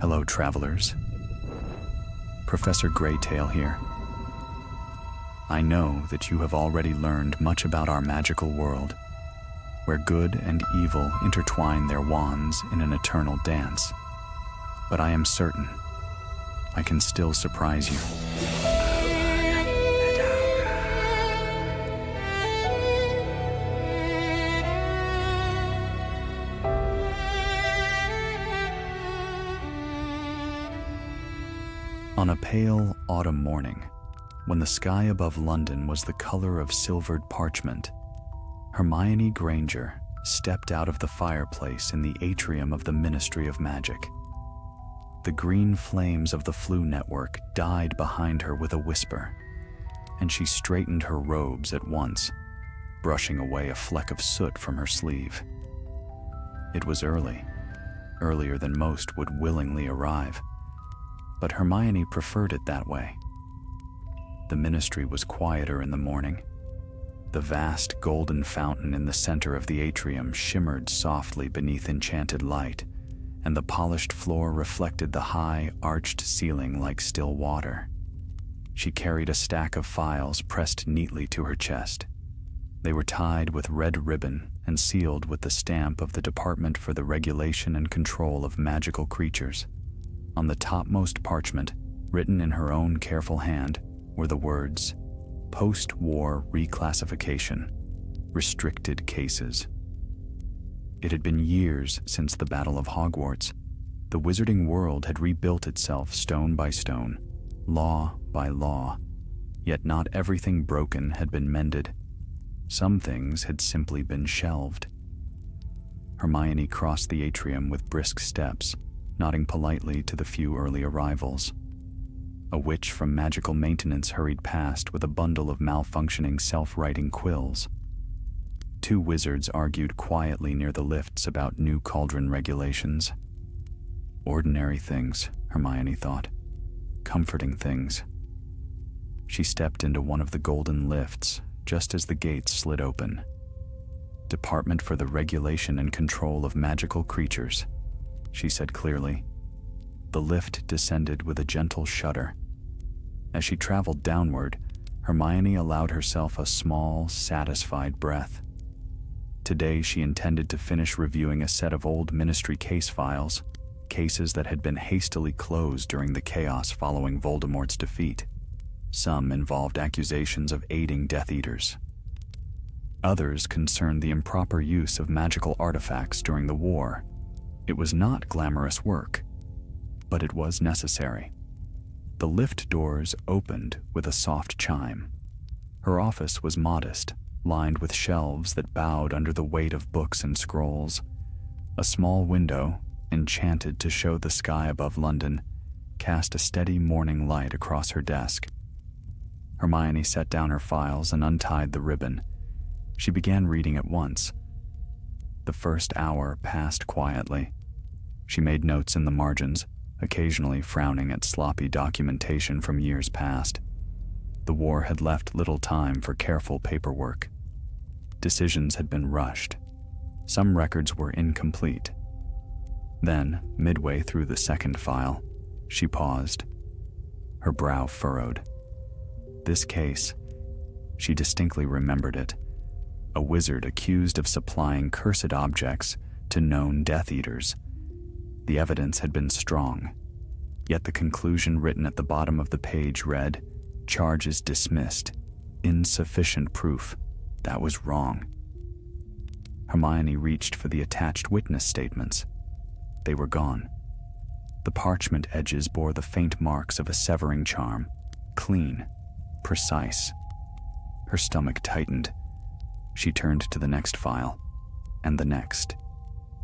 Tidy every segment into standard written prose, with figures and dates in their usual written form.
Hello, travelers. Professor GreyTail here. I know that you have already learned much about our magical world, where good and evil intertwine their wands in an eternal dance. But I am certain I can still surprise you. On a pale autumn morning, when the sky above London was the color of silvered parchment, Hermione Granger stepped out of the fireplace in the atrium of the Ministry of Magic. The green flames of the Flu Network died behind her with a whisper, and she straightened her robes at once, brushing away a fleck of soot from her sleeve. It was early, earlier than most would willingly arrive, but Hermione preferred it that way. The ministry was quieter in the morning. The vast golden fountain in the center of the atrium shimmered softly beneath enchanted light, and the polished floor reflected the high, arched ceiling like still water. She carried a stack of files pressed neatly to her chest. They were tied with red ribbon and sealed with the stamp of the Department for the Regulation and Control of Magical Creatures. On the topmost parchment, written in her own careful hand, were the words, "Post-war reclassification, restricted cases." It had been years since the Battle of Hogwarts. The wizarding world had rebuilt itself stone by stone, law by law, yet not everything broken had been mended. Some things had simply been shelved. Hermione crossed the atrium with brisk steps, nodding politely to the few early arrivals. A witch from magical maintenance hurried past with a bundle of malfunctioning self-writing quills. Two wizards argued quietly near the lifts about new cauldron regulations. Ordinary things, Hermione thought. Comforting things. She stepped into one of the golden lifts just as the gates slid open. "Department for the Regulation and Control of Magical Creatures," she said clearly. The lift descended with a gentle shudder. As she traveled downward, Hermione allowed herself a small, satisfied breath. Today she intended to finish reviewing a set of old ministry case files, cases that had been hastily closed during the chaos following Voldemort's defeat. Some involved accusations of aiding Death Eaters. Others concerned the improper use of magical artifacts during the war. It was not glamorous work, but it was necessary. The lift doors opened with a soft chime. Her office was modest, lined with shelves that bowed under the weight of books and scrolls. A small window, enchanted to show the sky above London, cast a steady morning light across her desk. Hermione set down her files and untied the ribbon. She began reading at once. The first hour passed quietly. She made notes in the margins, occasionally frowning at sloppy documentation from years past. The war had left little time for careful paperwork. Decisions had been rushed. Some records were incomplete. Then, midway through the second file, she paused. Her brow furrowed. This case, she distinctly remembered it. A wizard accused of supplying cursed objects to known Death Eaters. The evidence had been strong, yet the conclusion written at the bottom of the page read, "Charges dismissed. Insufficient proof." That was wrong. Hermione reached for the attached witness statements. They were gone. The parchment edges bore the faint marks of a severing charm, clean, precise. Her stomach tightened. She turned to the next file, and the next.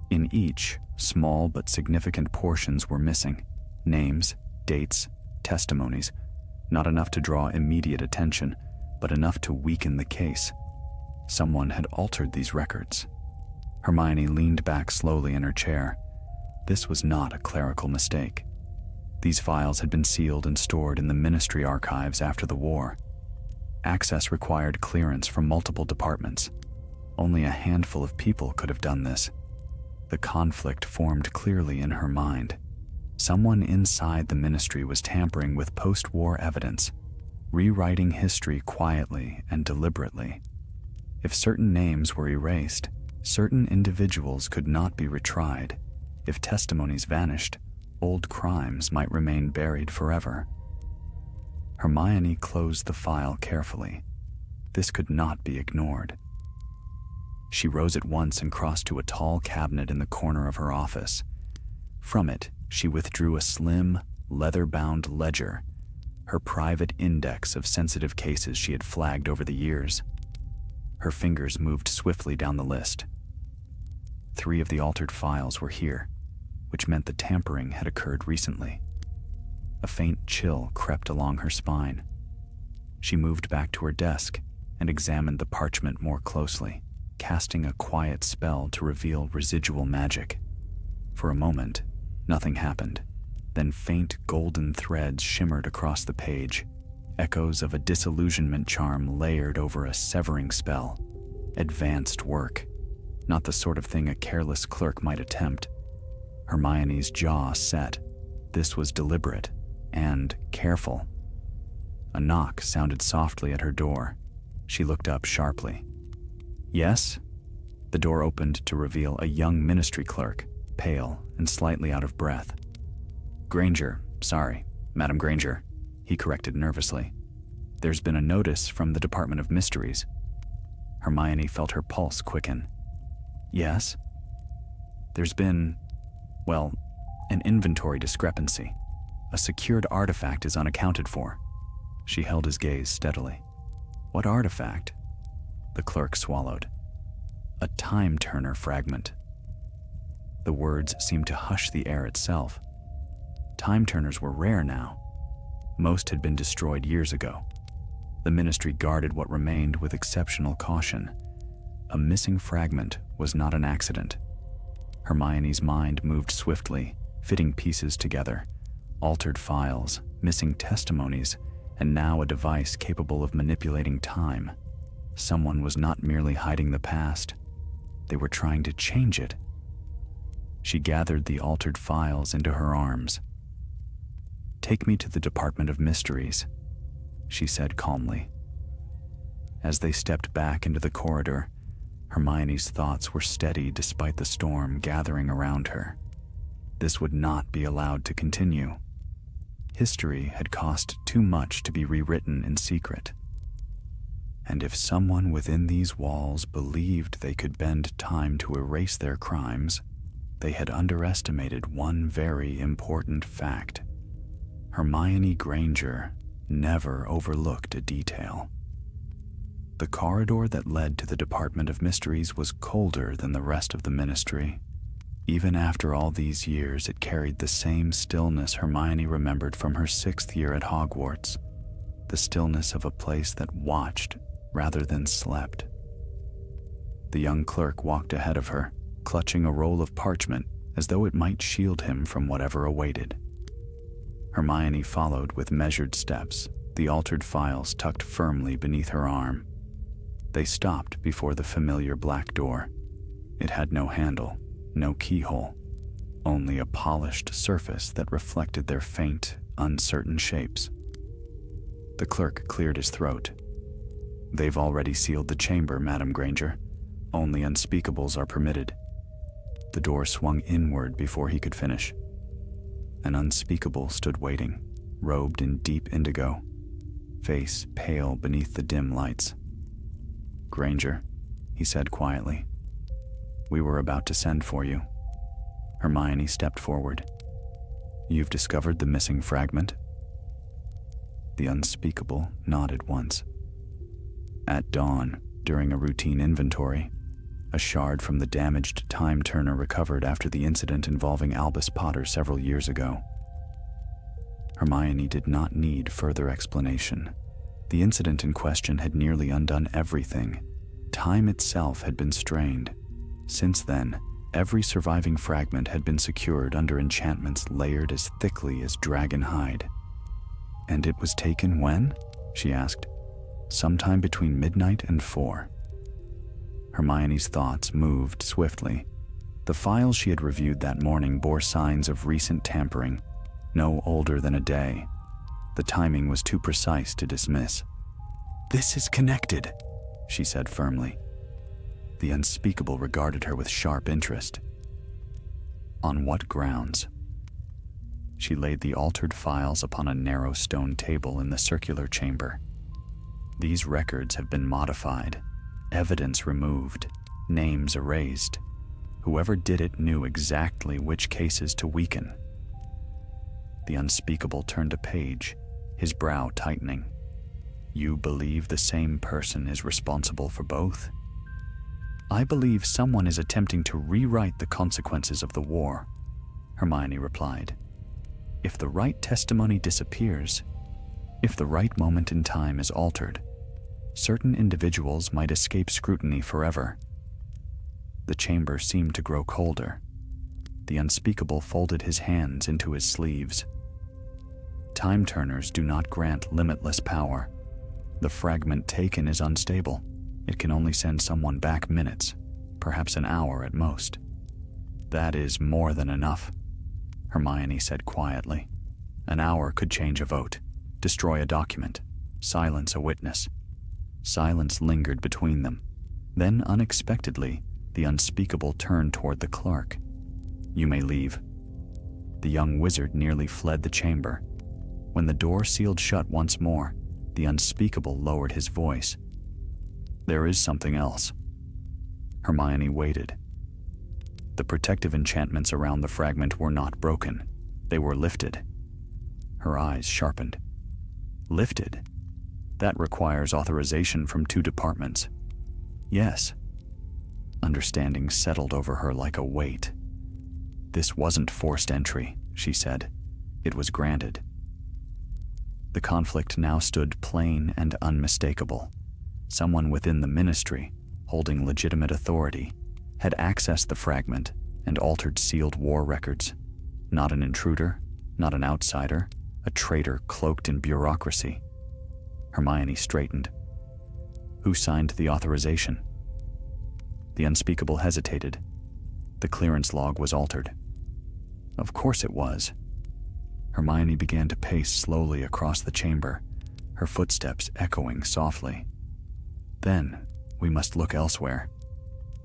In each, small but significant portions were missing. Names, dates, testimonies. Not enough to draw immediate attention, but enough to weaken the case. Someone had altered these records. Hermione leaned back slowly in her chair. This was not a clerical mistake. These files had been sealed and stored in the ministry archives after the war. Access required clearance from multiple departments. Only a handful of people could have done this. The conflict formed clearly in her mind. Someone inside the ministry was tampering with post-war evidence, rewriting history quietly and deliberately. If certain names were erased, certain individuals could not be retried. If testimonies vanished, old crimes might remain buried forever. Hermione closed the file carefully. This could not be ignored. She rose at once and crossed to a tall cabinet in the corner of her office. From it, she withdrew a slim, leather-bound ledger, her private index of sensitive cases she had flagged over the years. Her fingers moved swiftly down the list. 3 of the altered files were here, which meant the tampering had occurred recently. A faint chill crept along her spine. She moved back to her desk and examined the parchment more closely, casting a quiet spell to reveal residual magic. For a moment, nothing happened. Then faint golden threads shimmered across the page, echoes of a disillusionment charm layered over a severing spell. Advanced work, not the sort of thing a careless clerk might attempt. Hermione's jaw set. This was deliberate and careful. A knock sounded softly at her door. She looked up sharply. Yes? The door opened to reveal a young ministry clerk, pale and slightly out of breath. Granger, sorry, Madam Granger, he corrected nervously. There's been a notice from the Department of Mysteries. Hermione felt her pulse quicken. Yes? There's been, well, an inventory discrepancy. A secured artifact is unaccounted for. She held his gaze steadily. What artifact? The clerk swallowed. A time-turner fragment. The words seemed to hush the air itself. Time-turners were rare now. Most had been destroyed years ago. The ministry guarded what remained with exceptional caution. A missing fragment was not an accident. Hermione's mind moved swiftly, fitting pieces together. Altered files, missing testimonies, and now a device capable of manipulating time. Someone was not merely hiding the past. They were trying to change it. She gathered the altered files into her arms. Take me to the Department of Mysteries, she said calmly. As they stepped back into the corridor, Hermione's thoughts were steady despite the storm gathering around her. This would not be allowed to continue. History had cost too much to be rewritten in secret. And if someone within these walls believed they could bend time to erase their crimes, they had underestimated one very important fact. Hermione Granger never overlooked a detail. The corridor that led to the Department of Mysteries was colder than the rest of the ministry. Even after all these years, it carried the same stillness Hermione remembered from her 6th year at Hogwarts, the stillness of a place that watched rather than slept. The young clerk walked ahead of her, clutching a roll of parchment as though it might shield him from whatever awaited. Hermione followed with measured steps, the altered files tucked firmly beneath her arm. They stopped before the familiar black door. It had no handle, no keyhole, only a polished surface that reflected their faint, uncertain shapes. The clerk cleared his throat. They've already sealed the chamber, Madam Granger. Only unspeakables are permitted. The door swung inward before he could finish. An unspeakable stood waiting, robed in deep indigo, face pale beneath the dim lights. Granger, he said quietly. We were about to send for you. Hermione stepped forward. You've discovered the missing fragment? The unspeakable nodded once. At dawn, during a routine inventory, a shard from the damaged time turner recovered after the incident involving Albus Potter several years ago. Hermione did not need further explanation. The incident in question had nearly undone everything. Time itself had been strained. Since then, every surviving fragment had been secured under enchantments layered as thickly as dragon hide. And it was taken when? She asked. Sometime between midnight and 4. Hermione's thoughts moved swiftly. The files she had reviewed that morning bore signs of recent tampering, no older than a day. The timing was too precise to dismiss. "This is connected," she said firmly. The unspeakable regarded her with sharp interest. "On what grounds?" She laid the altered files upon a narrow stone table in the circular chamber. "These records have been modified, evidence removed, names erased. Whoever did it knew exactly which cases to weaken." The unspeakable turned a page, his brow tightening. "You believe the same person is responsible for both?" "I believe someone is attempting to rewrite the consequences of the war," Hermione replied. "If the right testimony disappears, if the right moment in time is altered, certain individuals might escape scrutiny forever." The chamber seemed to grow colder. The unspeakable folded his hands into his sleeves. "Time turners do not grant limitless power. The fragment taken is unstable. It can only send someone back minutes, perhaps an hour at most." "That is more than enough," Hermione said quietly. "An hour could change a vote, destroy a document, silence a witness." Silence lingered between them. Then, unexpectedly, the unspeakable turned toward the clerk. "You may leave." The young wizard nearly fled the chamber. When the door sealed shut once more, the unspeakable lowered his voice. "There is something else." Hermione waited. The protective enchantments around the fragment were not broken. They were lifted. Her eyes sharpened. "Lifted? That requires authorization from 2 departments." "Yes." Understanding settled over her like a weight. "This wasn't forced entry," she said. "It was granted." The conflict now stood plain and unmistakable. Someone within the ministry, holding legitimate authority, had accessed the fragment and altered sealed war records. Not an intruder, not an outsider, a traitor cloaked in bureaucracy. Hermione straightened. "Who signed the authorization?" The unspeakable hesitated. The clearance log was altered. "Of course it was." Hermione began to pace slowly across the chamber, her footsteps echoing softly. "Then, we must look elsewhere.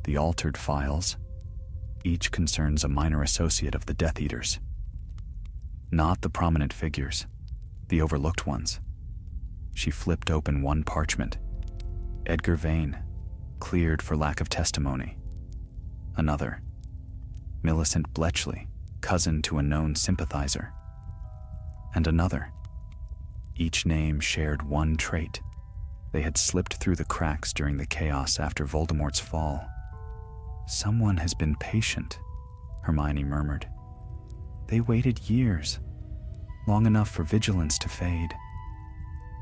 The altered files, each concerns a minor associate of the Death Eaters. Not the prominent figures, the overlooked ones." She flipped open one parchment. "Edgar Vane, cleared for lack of testimony." Another. "Millicent Bletchley, cousin to a known sympathizer." And another. Each name shared one trait. They had slipped through the cracks during the chaos after Voldemort's fall. "Someone has been patient," Hermione murmured. "They waited years, long enough for vigilance to fade."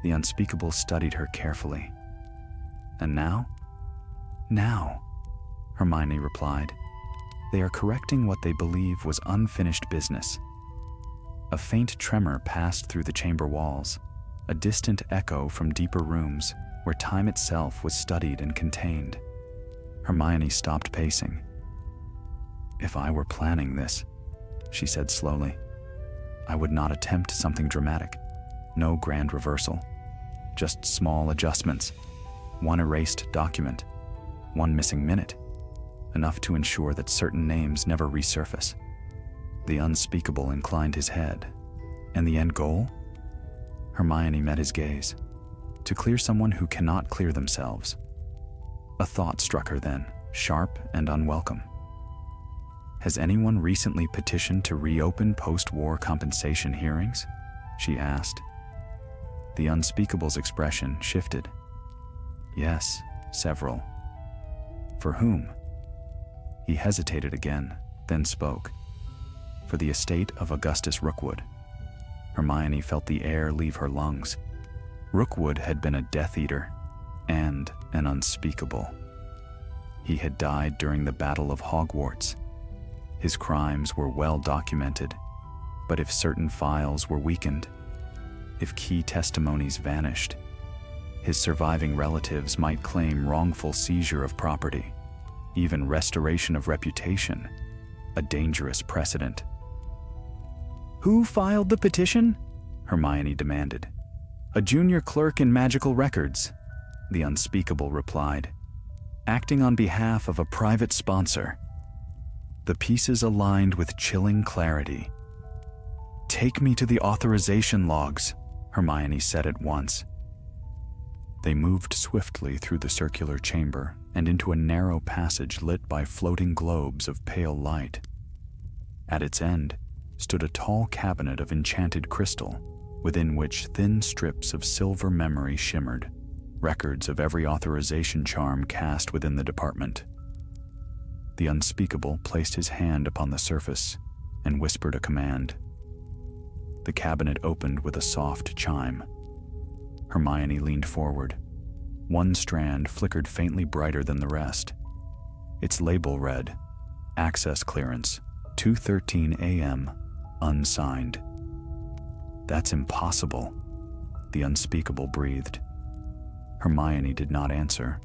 The unspeakable studied her carefully. "And now?" "Now," Hermione replied, "they are correcting what they believe was unfinished business." A faint tremor passed through the chamber walls, a distant echo from deeper rooms where time itself was studied and contained. Hermione stopped pacing. "If I were planning this," she said slowly, "I would not attempt something dramatic. No grand reversal. Just small adjustments. One erased document. One missing minute. Enough to ensure that certain names never resurface." The unspeakable inclined his head. "And the end goal?" Hermione met his gaze. "To clear someone who cannot clear themselves." A thought struck her then, sharp and unwelcome. "Has anyone recently petitioned to reopen post-war compensation hearings?" she asked. The unspeakable's expression shifted. "Yes, several." "For whom?" He hesitated again, then spoke. "For the estate of Augustus Rookwood." Hermione felt the air leave her lungs. Rookwood had been a Death Eater and an unspeakable. He had died during the Battle of Hogwarts. His crimes were well documented, but if certain files were weakened, if key testimonies vanished, his surviving relatives might claim wrongful seizure of property, even restoration of reputation, a dangerous precedent. Who filed the petition? Hermione demanded. A junior clerk in magical records, the unspeakable replied, acting on behalf of a private sponsor. The pieces aligned with chilling clarity. Take me to the authorization logs, Hermione said at once. They moved swiftly through the circular chamber and into a narrow passage lit by floating globes of pale light. At its end stood a tall cabinet of enchanted crystal, within which thin strips of silver memory shimmered, records of every authorization charm cast within the department. The unspeakable placed his hand upon the surface and whispered a command. The cabinet opened with a soft chime. Hermione leaned forward. One strand flickered faintly brighter than the rest. Its label read, Access Clearance, 2:13 a.m., unsigned. That's impossible, the unspeakable breathed. Hermione did not answer.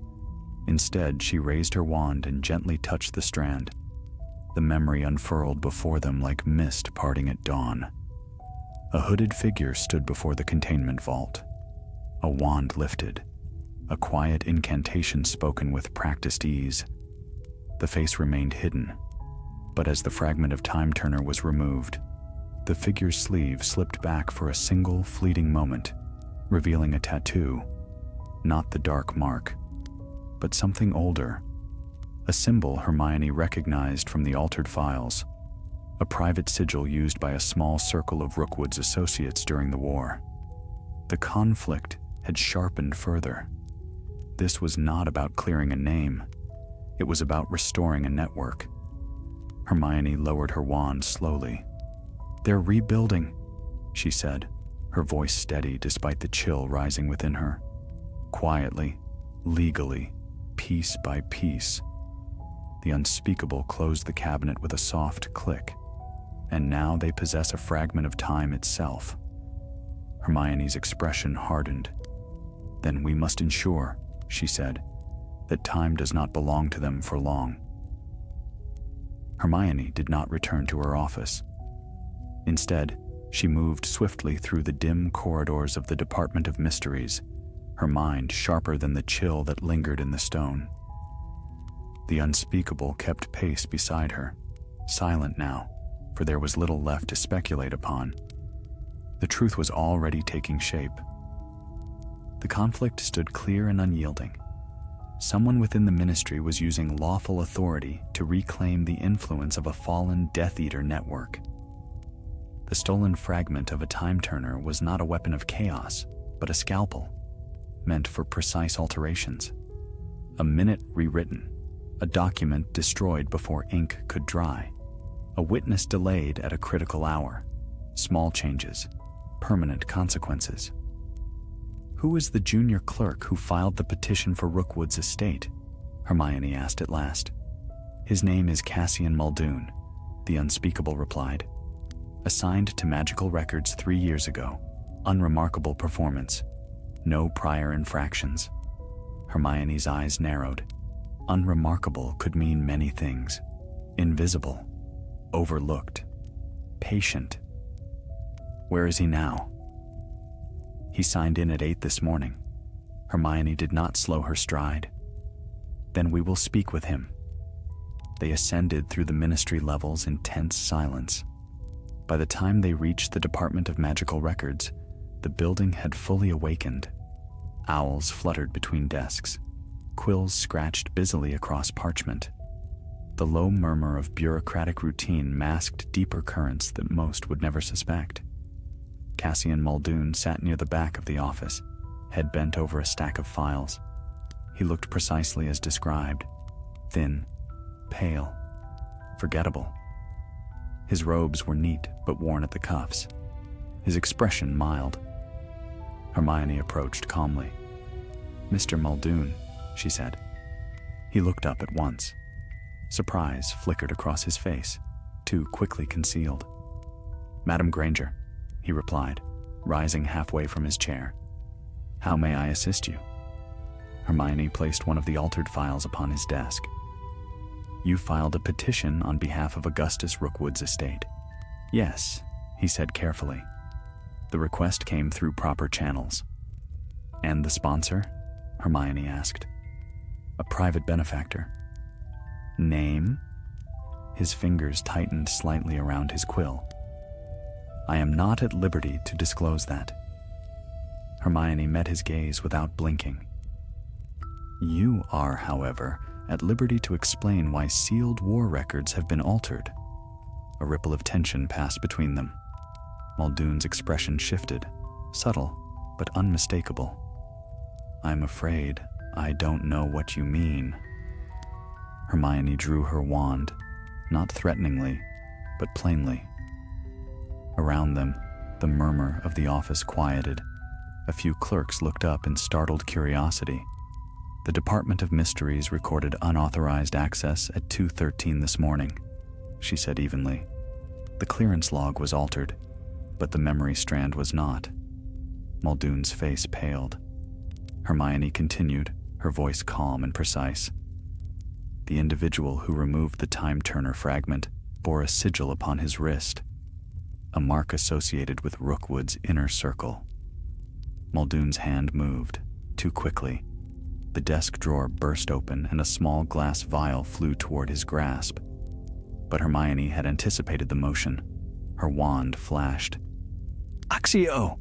Instead, she raised her wand and gently touched the strand. The memory unfurled before them like mist parting at dawn. A hooded figure stood before the containment vault. A wand lifted, a quiet incantation spoken with practiced ease. The face remained hidden, but as the fragment of time turner was removed, the figure's sleeve slipped back for a single fleeting moment, revealing a tattoo, not the dark mark, but something older, a symbol Hermione recognized from the altered files, a private sigil used by a small circle of Rookwood's associates during the war. The conflict had sharpened further. This was not about clearing a name. It was about restoring a network. Hermione lowered her wand slowly. They're rebuilding, she said, her voice steady despite the chill rising within her. Quietly, legally, piece by piece. The unspeakable closed the cabinet with a soft click, and now they possess a fragment of time itself. Hermione's expression hardened. Then we must ensure, she said, that time does not belong to them for long. Hermione did not return to her office. Instead, she moved swiftly through the dim corridors of the Department of Mysteries, her mind sharper than the chill that lingered in the stone. The unspeakable kept pace beside her, silent now, for there was little left to speculate upon. The truth was already taking shape. The conflict stood clear and unyielding. Someone within the ministry was using lawful authority to reclaim the influence of a fallen Death Eater network. The stolen fragment of a time turner was not a weapon of chaos, but a scalpel, meant for precise alterations. A minute rewritten, a document destroyed before ink could dry, a witness delayed at a critical hour, small changes, permanent consequences. Who is the junior clerk who filed the petition for Rookwood's estate? Hermione asked at last. His name is Cassian Muldoon, the unspeakable replied. Assigned to magical records 3 years ago. Unremarkable performance. No prior infractions. Hermione's eyes narrowed. Unremarkable could mean many things. Invisible. Overlooked. Patient. Where is he now? He signed in at 8 this morning. Hermione did not slow her stride. Then we will speak with him. They ascended through the ministry levels in tense silence. By the time they reached the Department of Magical Records, the building had fully awakened. Owls fluttered between desks. Quills scratched busily across parchment. The low murmur of bureaucratic routine masked deeper currents that most would never suspect. Cassian Muldoon sat near the back of the office, head bent over a stack of files. He looked precisely as described, thin, pale, forgettable. His robes were neat but worn at the cuffs, his expression mild. Hermione approached calmly. "Mr. Muldoon," she said. He looked up at once. Surprise flickered across his face, too quickly concealed. "Madam Granger," he replied, rising halfway from his chair. "How may I assist you?" Hermione placed one of the altered files upon his desk. "You filed a petition on behalf of Augustus Rookwood's estate." "Yes," he said carefully. The request came through proper channels. And the sponsor? Hermione asked. A private benefactor. Name? His fingers tightened slightly around his quill. I am not at liberty to disclose that. Hermione met his gaze without blinking. You are, however, at liberty to explain why sealed war records have been altered. A ripple of tension passed between them. Muldoon's expression shifted, subtle but unmistakable. I'm afraid I don't know what you mean. Hermione drew her wand, not threateningly, but plainly. Around them, the murmur of the office quieted. A few clerks looked up in startled curiosity. The Department of Mysteries recorded unauthorized access at 2:13 this morning, she said evenly. The clearance log was altered, but the memory strand was not. Muldoon's face paled. Hermione continued, her voice calm and precise. The individual who removed the time turner fragment bore a sigil upon his wrist, a mark associated with Rookwood's inner circle. Muldoon's hand moved, too quickly. The desk drawer burst open and a small glass vial flew toward his grasp. But Hermione had anticipated the motion. Her wand flashed. Accio!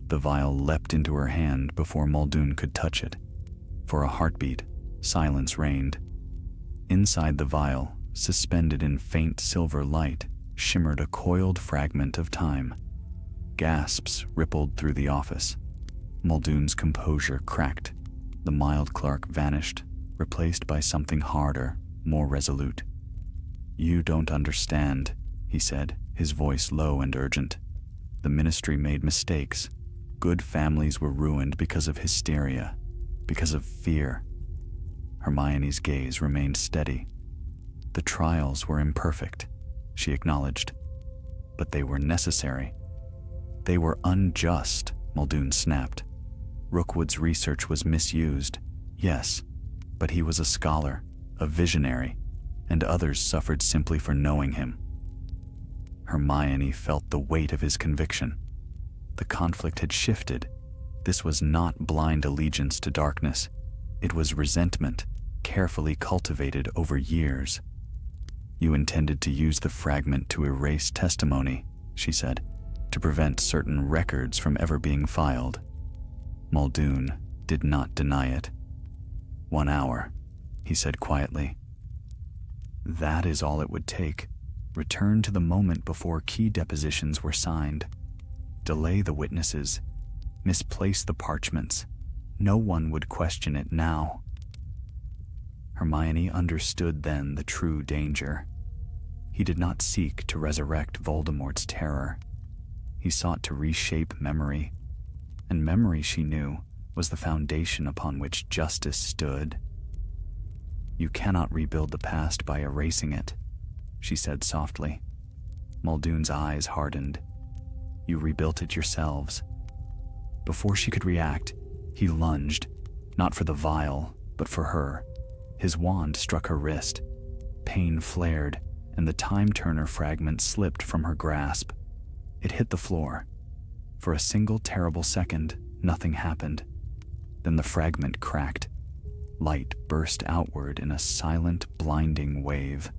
The vial leapt into her hand before Muldoon could touch it. For a heartbeat, silence reigned. Inside the vial, suspended in faint silver light, shimmered a coiled fragment of time. Gasps rippled through the office. Muldoon's composure cracked. The mild clerk vanished, replaced by something harder, more resolute. You don't understand, he said, his voice low and urgent. The ministry made mistakes. Good families were ruined because of hysteria, because of fear. Hermione's gaze remained steady. The trials were imperfect, she acknowledged, but they were necessary. They were unjust, Muldoon snapped. Rookwood's research was misused, yes, but he was a scholar, a visionary, and others suffered simply for knowing him. Hermione felt the weight of his conviction. The conflict had shifted. This was not blind allegiance to darkness. It was resentment, carefully cultivated over years. You intended to use the fragment to erase testimony, she said, to prevent certain records from ever being filed. Muldoon did not deny it. 1 hour, he said quietly. That is all it would take. Return to the moment before key depositions were signed. Delay the witnesses. Misplace the parchments. No one would question it now. Hermione understood then the true danger. He did not seek to resurrect Voldemort's terror. He sought to reshape memory. And memory, she knew, was the foundation upon which justice stood. You cannot rebuild the past by erasing it, she said softly. Muldoon's eyes hardened. You rebuilt it yourselves. Before she could react, he lunged, not for the vial, but for her. His wand struck her wrist. Pain flared, and the time-turner fragment slipped from her grasp. It hit the floor. For a single terrible second, nothing happened. Then the fragment cracked. Light burst outward in a silent, blinding wave.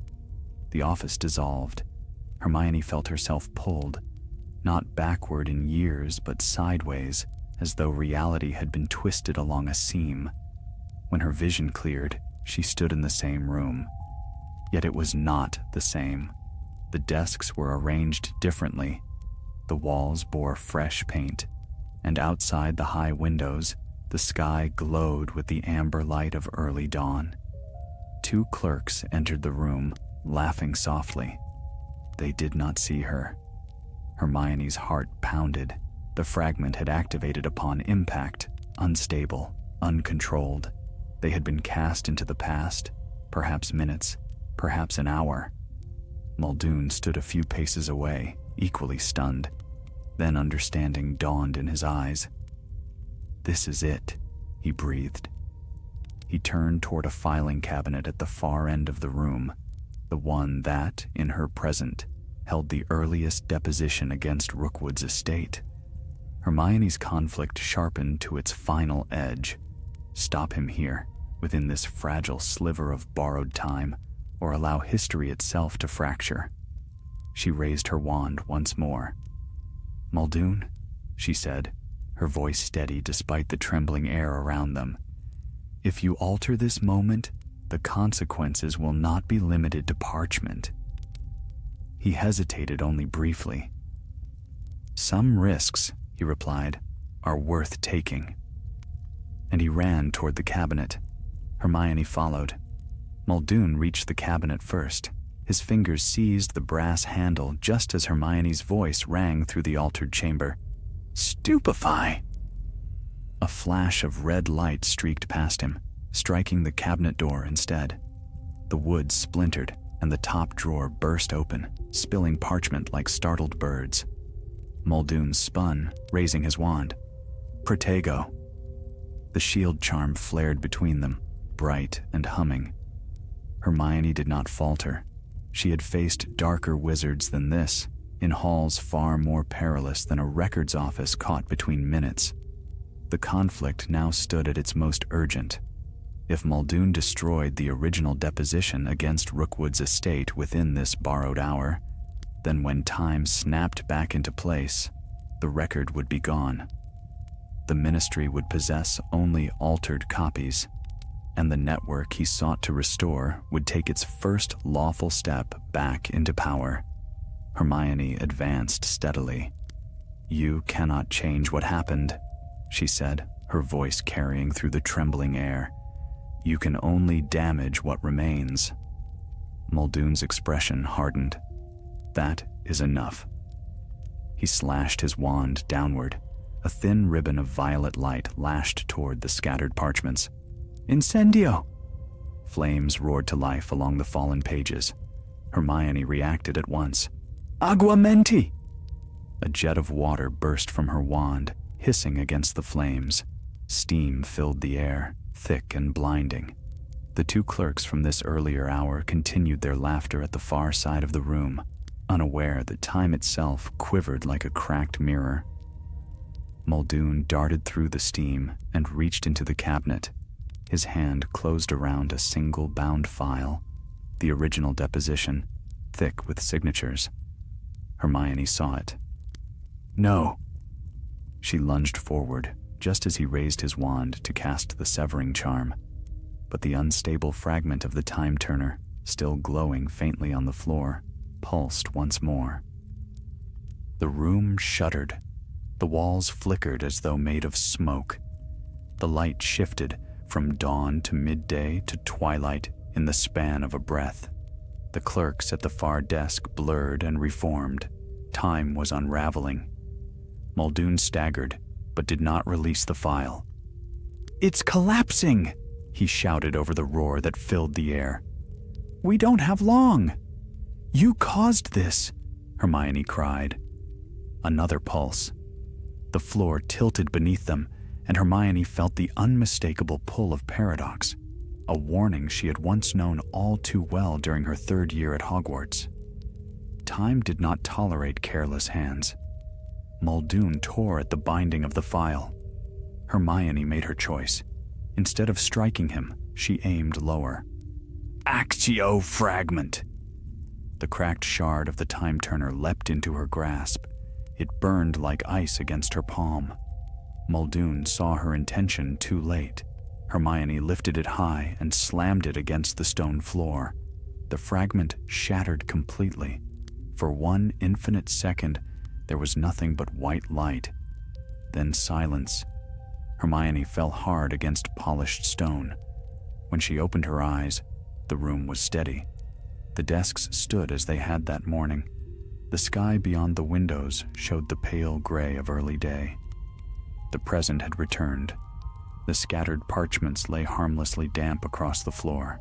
The office dissolved. Hermione felt herself pulled, not backward in years, but sideways, as though reality had been twisted along a seam. When her vision cleared, she stood in the same room. Yet it was not the same. The desks were arranged differently. The walls bore fresh paint, and outside the high windows, the sky glowed with the amber light of early dawn. 2 clerks entered the room, laughing softly. They did not see her. Hermione's heart pounded. The fragment had activated upon impact, unstable, uncontrolled. They had been cast into the past, perhaps minutes, perhaps an hour. Muldoon stood a few paces away, equally stunned. Then understanding dawned in his eyes. This is it, he breathed. He turned toward a filing cabinet at the far end of the room, the one that, in her present, held the earliest deposition against Rookwood's estate. Hermione's conflict sharpened to its final edge. Stop him here, within this fragile sliver of borrowed time, or allow history itself to fracture. She raised her wand once more. "Muldoon," she said, her voice steady despite the trembling air around them. "If you alter this moment, the consequences will not be limited to parchment." He hesitated only briefly. "Some risks," he replied, "are worth taking." And he ran toward the cabinet. Hermione followed. Muldoon reached the cabinet first. His fingers seized the brass handle just as Hermione's voice rang through the altered chamber. "Stupefy!" A flash of red light streaked past him, striking the cabinet door instead. The wood splintered, and the top drawer burst open, spilling parchment like startled birds. Muldoon spun, raising his wand. "Protego." The shield charm flared between them, bright and humming. Hermione did not falter. She had faced darker wizards than this, in halls far more perilous than a records office caught between minutes. The conflict now stood at its most urgent. If Muldoon destroyed the original deposition against Rookwood's estate within this borrowed hour, then when time snapped back into place, the record would be gone. The Ministry would possess only altered copies, and the network he sought to restore would take its first lawful step back into power. Hermione advanced steadily. "You cannot change what happened," she said, her voice carrying through the trembling air. "You can only damage what remains." Muldoon's expression hardened. "That is enough." He slashed his wand downward. A thin ribbon of violet light lashed toward the scattered parchments. "Incendio!" Flames roared to life along the fallen pages. Hermione reacted at once. "Aguamenti!" A jet of water burst from her wand, hissing against the flames. Steam filled the air, thick and blinding. The two clerks from this earlier hour continued their laughter at the far side of the room, unaware that time itself quivered like a cracked mirror. Muldoon darted through the steam and reached into the cabinet. His hand closed around a single bound file, the original deposition, thick with signatures. Hermione saw it. "No!" She lunged forward, just as he raised his wand to cast the severing charm. But the unstable fragment of the time turner, still glowing faintly on the floor, pulsed once more. The room shuddered. The walls flickered as though made of smoke. The light shifted from dawn to midday to twilight in the span of a breath. The clerks at the far desk blurred and reformed. Time was unraveling. Muldoon staggered, but did not release the file. "It's collapsing!" he shouted over the roar that filled the air. "We don't have long!" "You caused this!" Hermione cried. Another pulse. The floor tilted beneath them, and Hermione felt the unmistakable pull of paradox, a warning she had once known all too well during her 3rd year at Hogwarts. Time did not tolerate careless hands. Muldoon tore at the binding of the file. Hermione made her choice. Instead of striking him, she aimed lower. "Actio fragment!" The cracked shard of the time turner leapt into her grasp. It burned like ice against her palm. Muldoon saw her intention too late. Hermione lifted it high and slammed it against the stone floor. The fragment shattered completely. For one infinite second, there was nothing but white light. Then silence. Hermione fell hard against polished stone. When she opened her eyes, the room was steady. The desks stood as they had that morning. The sky beyond the windows showed the pale gray of early day. The present had returned. The scattered parchments lay harmlessly damp across the floor.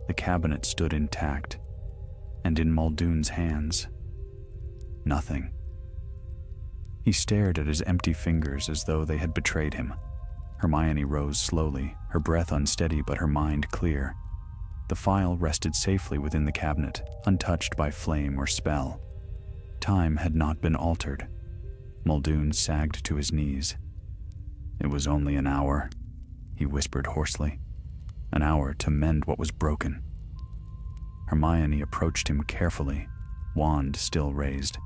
The cabinet stood intact, and in Muldoon's hands, nothing. He stared at his empty fingers as though they had betrayed him. Hermione rose slowly, her breath unsteady but her mind clear. The file rested safely within the cabinet, untouched by flame or spell. Time had not been altered. Muldoon sagged to his knees. "It was only an hour," he whispered hoarsely. "An hour to mend what was broken." Hermione approached him carefully, wand still raised.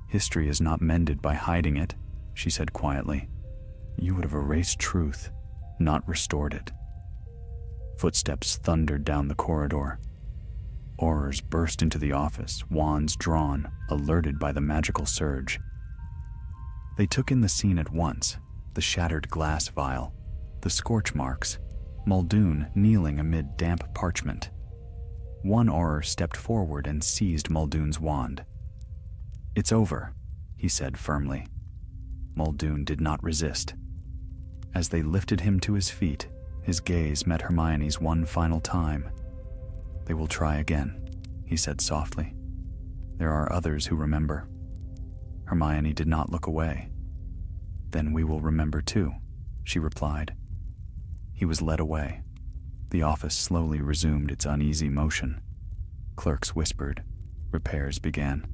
"History is not mended by hiding it," she said quietly. "You would have erased truth, not restored it." Footsteps thundered down the corridor. Aurors burst into the office, wands drawn, alerted by the magical surge. They took in the scene at once, the shattered glass vial, the scorch marks, Muldoon kneeling amid damp parchment. One Auror stepped forward and seized Muldoon's wand. "It's over," he said firmly. Muldoon did not resist. As they lifted him to his feet, his gaze met Hermione's one final time. "They will try again," he said softly. "There are others who remember." Hermione did not look away. "Then we will remember too," she replied. He was led away. The office slowly resumed its uneasy motion. Clerks whispered. Repairs began.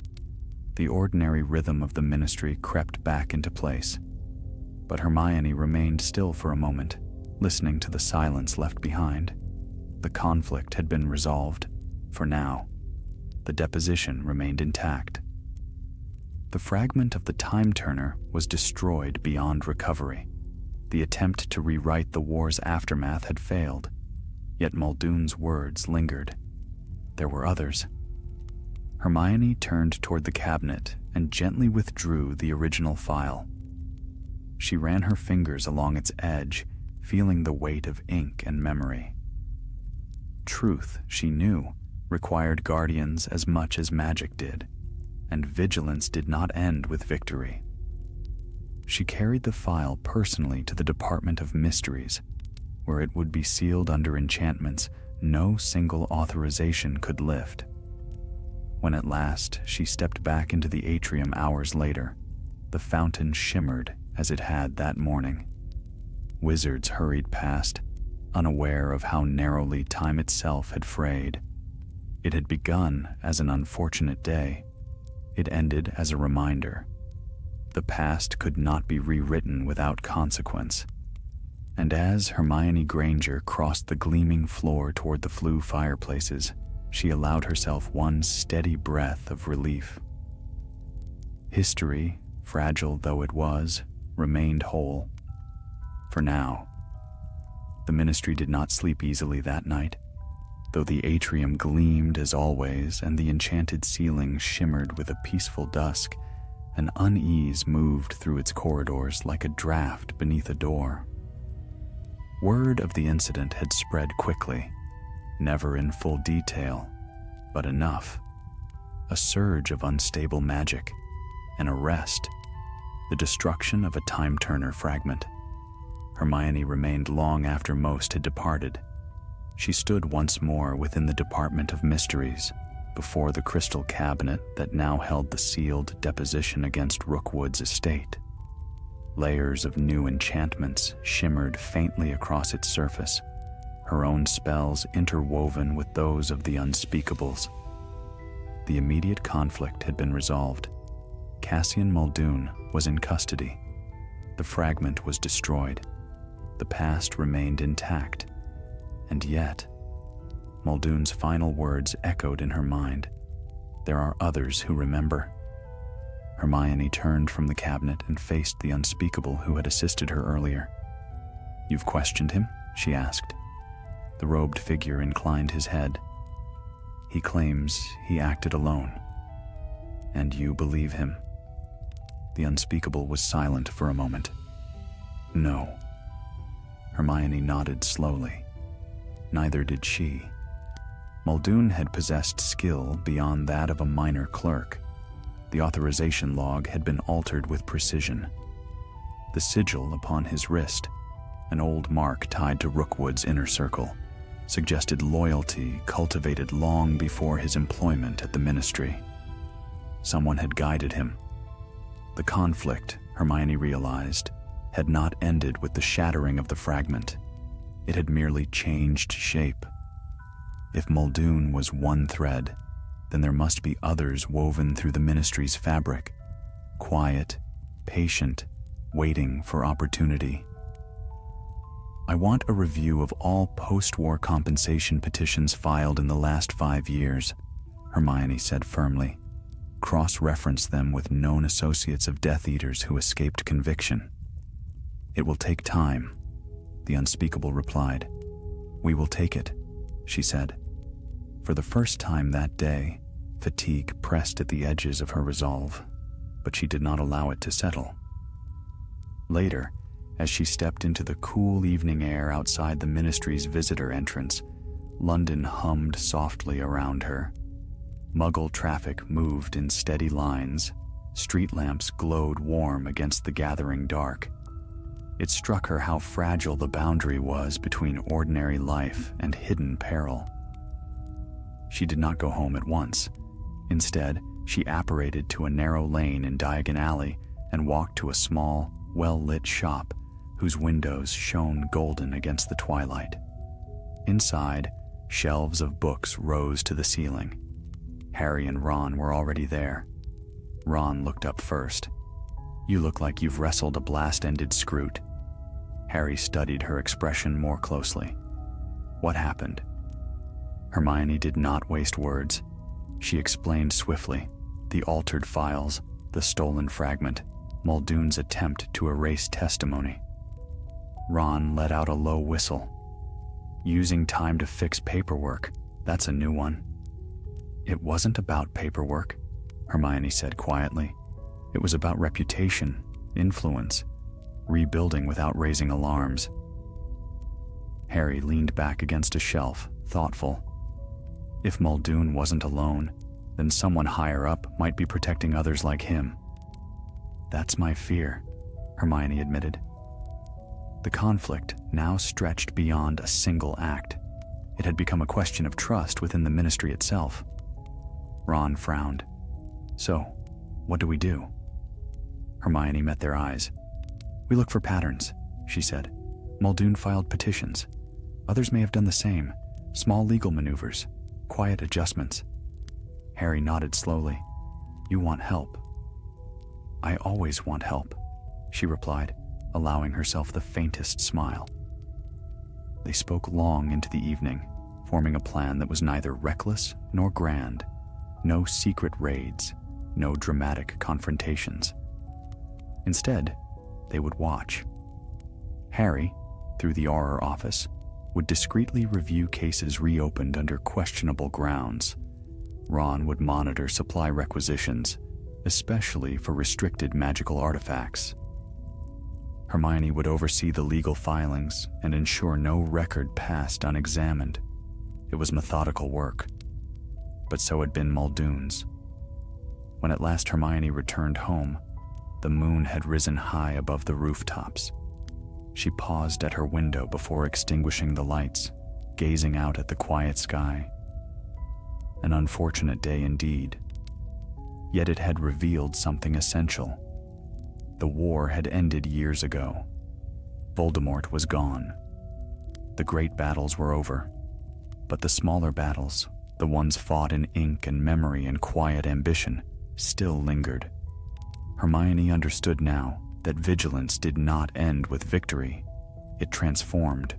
The ordinary rhythm of the ministry crept back into place. But Hermione remained still for a moment, listening to the silence left behind. The conflict had been resolved, for now. The deposition remained intact. The fragment of the time turner was destroyed beyond recovery. The attempt to rewrite the war's aftermath had failed, yet Muldoon's words lingered. There were others. Hermione turned toward the cabinet and gently withdrew the original file. She ran her fingers along its edge, feeling the weight of ink and memory. Truth, she knew, required guardians as much as magic did, and vigilance did not end with victory. She carried the file personally to the Department of Mysteries, where it would be sealed under enchantments no single authorization could lift. When at last she stepped back into the atrium hours later, the fountain shimmered as it had that morning. Wizards hurried past, unaware of how narrowly time itself had frayed. It had begun as an unfortunate day. It ended as a reminder. The past could not be rewritten without consequence. And as Hermione Granger crossed the gleaming floor toward the flue fireplaces, she allowed herself one steady breath of relief. History, fragile though it was, remained whole. For now. The ministry did not sleep easily that night. Though the atrium gleamed as always and the enchanted ceiling shimmered with a peaceful dusk, an unease moved through its corridors like a draft beneath a door. Word of the incident had spread quickly, never in full detail, but enough. A surge of unstable magic, an arrest, the destruction of a time-turner fragment. Hermione remained long after most had departed. She stood once more within the Department of Mysteries, before the crystal cabinet that now held the sealed deposition against Rookwood's estate. Layers of new enchantments shimmered faintly across its surface, her own spells interwoven with those of the unspeakables. The immediate conflict had been resolved. Cassian Muldoon was in custody. The fragment was destroyed. The past remained intact. And yet, Muldoon's final words echoed in her mind. There are others who remember. Hermione turned from the cabinet and faced the unspeakable who had assisted her earlier. "You've questioned him?" she asked. The robed figure inclined his head. "He claims he acted alone." "And you believe him?" The unspeakable was silent for a moment. "No." Hermione nodded slowly. Neither did she. Muldoon had possessed skill beyond that of a minor clerk. The authorization log had been altered with precision. The sigil upon his wrist, an old mark tied to Rookwood's inner circle, suggested loyalty cultivated long before his employment at the ministry. Someone had guided him. The conflict, Hermione realized, had not ended with the shattering of the fragment. It had merely changed shape. If Muldoon was one thread, then there must be others woven through the ministry's fabric, quiet, patient, waiting for opportunity. I want a review of all post-war compensation petitions filed in the last 5 years, Hermione said firmly. Cross-reference them with known associates of Death Eaters who escaped conviction. It will take time, the unspeakable replied. We will take it, she said. For the first time that day, fatigue pressed at the edges of her resolve, but she did not allow it to settle. Later, as she stepped into the cool evening air outside the ministry's visitor entrance, London hummed softly around her. Muggle traffic moved in steady lines. Street lamps glowed warm against the gathering dark. It struck her how fragile the boundary was between ordinary life and hidden peril. She did not go home at once. Instead, she apparated to a narrow lane in Diagon Alley and walked to a small, well-lit shop whose windows shone golden against the twilight. Inside, shelves of books rose to the ceiling. Harry and Ron were already there. Ron looked up first. You look like you've wrestled a blast-ended Scroot. Harry studied her expression more closely. What happened? Hermione did not waste words. She explained swiftly. The altered files, the stolen fragment, Muldoon's attempt to erase testimony. Ron let out a low whistle. Using time to fix paperwork, that's a new one. It wasn't about paperwork, Hermione said quietly. It was about reputation, influence, rebuilding without raising alarms. Harry leaned back against a shelf, thoughtful. If Muldoon wasn't alone, then someone higher up might be protecting others like him. That's my fear, Hermione admitted. The conflict now stretched beyond a single act. It had become a question of trust within the ministry itself. Ron frowned. So, what do we do? Hermione met their eyes. We look for patterns, she said. Muldoon filed petitions. Others may have done the same. Small legal maneuvers, quiet adjustments. Harry nodded slowly. You want help? I always want help, she replied, allowing herself the faintest smile. They spoke long into the evening, forming a plan that was neither reckless nor grand. No secret raids, no dramatic confrontations. Instead, they would watch. Harry, through the Auror office, would discreetly review cases reopened under questionable grounds. Ron would monitor supply requisitions, especially for restricted magical artifacts. Hermione would oversee the legal filings and ensure no record passed unexamined. It was methodical work, but so had been Muldoon's. When at last Hermione returned home, the moon had risen high above the rooftops. She paused at her window before extinguishing the lights, gazing out at the quiet sky. An unfortunate day indeed. Yet it had revealed something essential. The war had ended years ago. Voldemort was gone. The great battles were over. But the smaller battles, the ones fought in ink and memory and quiet ambition, still lingered. Hermione understood now that vigilance did not end with victory. It transformed.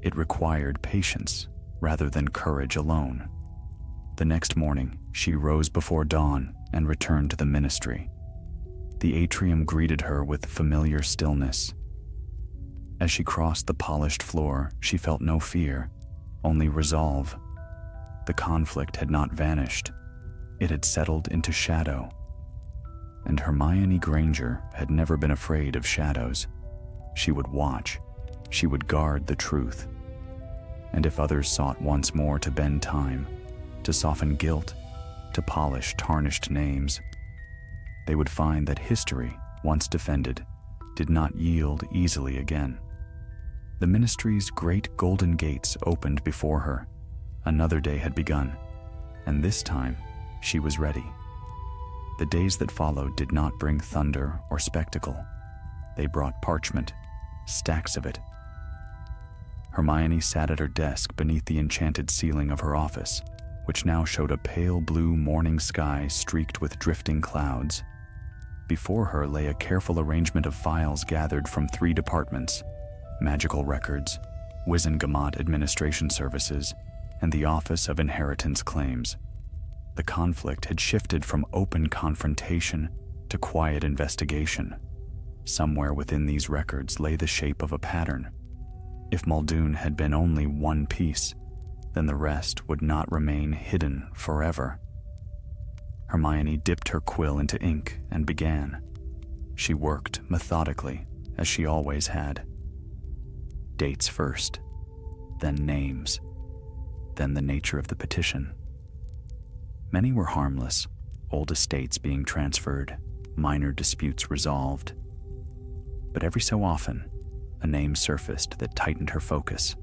It required patience rather than courage alone. The next morning, she rose before dawn and returned to the ministry. The atrium greeted her with familiar stillness. As she crossed the polished floor, she felt no fear, only resolve. The conflict had not vanished. It had settled into shadow. And Hermione Granger had never been afraid of shadows. She would watch. She would guard the truth. And if others sought once more to bend time, to soften guilt, to polish tarnished names, they would find that history, once defended, did not yield easily again. The ministry's great golden gates opened before her. Another day had begun, and this time she was ready. The days that followed did not bring thunder or spectacle. They brought parchment, stacks of it. Hermione sat at her desk beneath the enchanted ceiling of her office. which now showed a pale blue morning sky streaked with drifting clouds. Before her lay a careful arrangement of files gathered from 3 departments: Magical Records, Wizengamot Administration Services, and the Office of Inheritance Claims. The conflict had shifted from open confrontation to quiet investigation. Somewhere within these records lay the shape of a pattern. If Muldoon had been only one piece, then the rest would not remain hidden forever. Hermione dipped her quill into ink and began. She worked methodically, as she always had. Dates first, then names, then the nature of the petition. Many were harmless, old estates being transferred, minor disputes resolved. But every so often, a name surfaced that tightened her focus.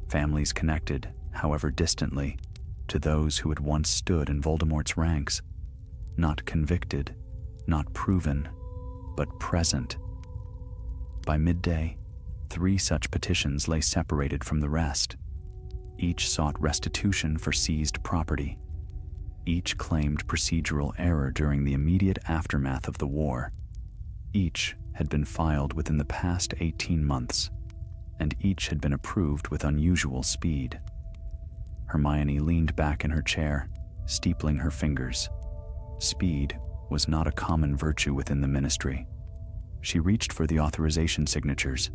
Families connected, however distantly, to those who had once stood in Voldemort's ranks. Not convicted, not proven, but present. By midday, 3 such petitions lay separated from the rest. Each sought restitution for seized property. Each claimed procedural error during the immediate aftermath of the war. Each had been filed within the past 18 months, and each had been approved with unusual speed. Hermione leaned back in her chair, steepling her fingers. Speed was not a common virtue within the Ministry. She reached for the authorization signatures.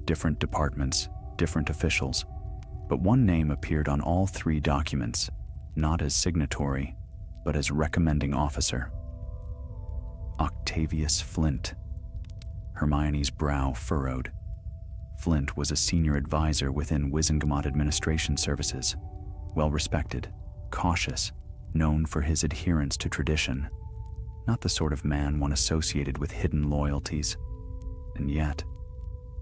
Different departments, different officials, but one name appeared on all 3 documents, not as signatory, but as recommending officer. Octavius Flint. Hermione's brow furrowed. Flint was a senior advisor within Wizengamot Administration Services, well-respected, cautious, known for his adherence to tradition, not the sort of man one associated with hidden loyalties. And yet,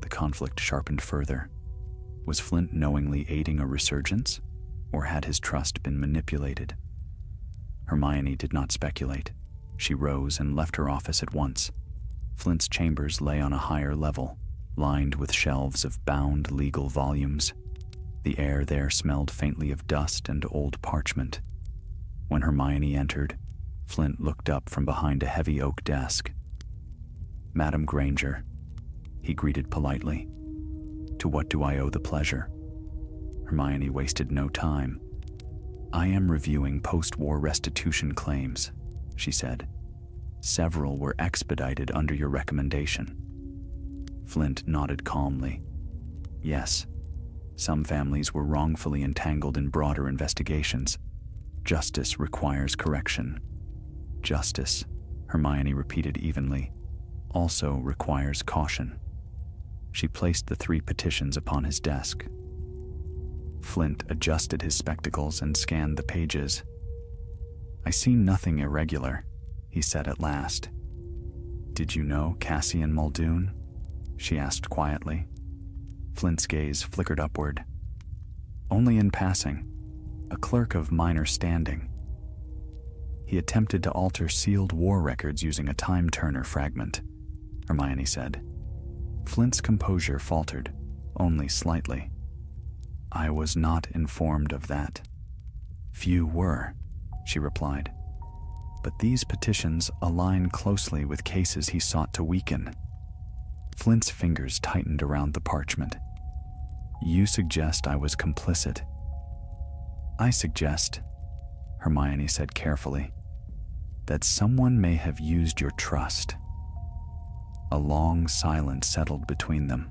the conflict sharpened further. Was Flint knowingly aiding a resurgence, or had his trust been manipulated? Hermione did not speculate. She rose and left her office at once. Flint's chambers lay on a higher level, lined with shelves of bound legal volumes. The air there smelled faintly of dust and old parchment. When Hermione entered, Flint looked up from behind a heavy oak desk. "Madam Granger," he greeted politely. "To what do I owe the pleasure?" Hermione wasted no time. "I am reviewing post-war restitution claims," she said. "Several were expedited under your recommendation." Flint nodded calmly. "Yes, some families were wrongfully entangled in broader investigations. Justice requires correction." "Justice," Hermione repeated evenly, "also requires caution." She placed the 3 petitions upon his desk. Flint adjusted his spectacles and scanned the pages. "I see nothing irregular," he said at last. "Did you know Cassian Muldoon?" she asked quietly. Flint's gaze flickered upward. "Only in passing. A clerk of minor standing. He attempted to alter sealed war records using a time-turner fragment," Hermione said. Flint's composure faltered, only slightly. "I was not informed of that." "Few were," she replied. "But these petitions align closely with cases he sought to weaken." Flint's fingers tightened around the parchment. "You suggest I was complicit." "I suggest," Hermione said carefully, "that someone may have used your trust." A long silence settled between them.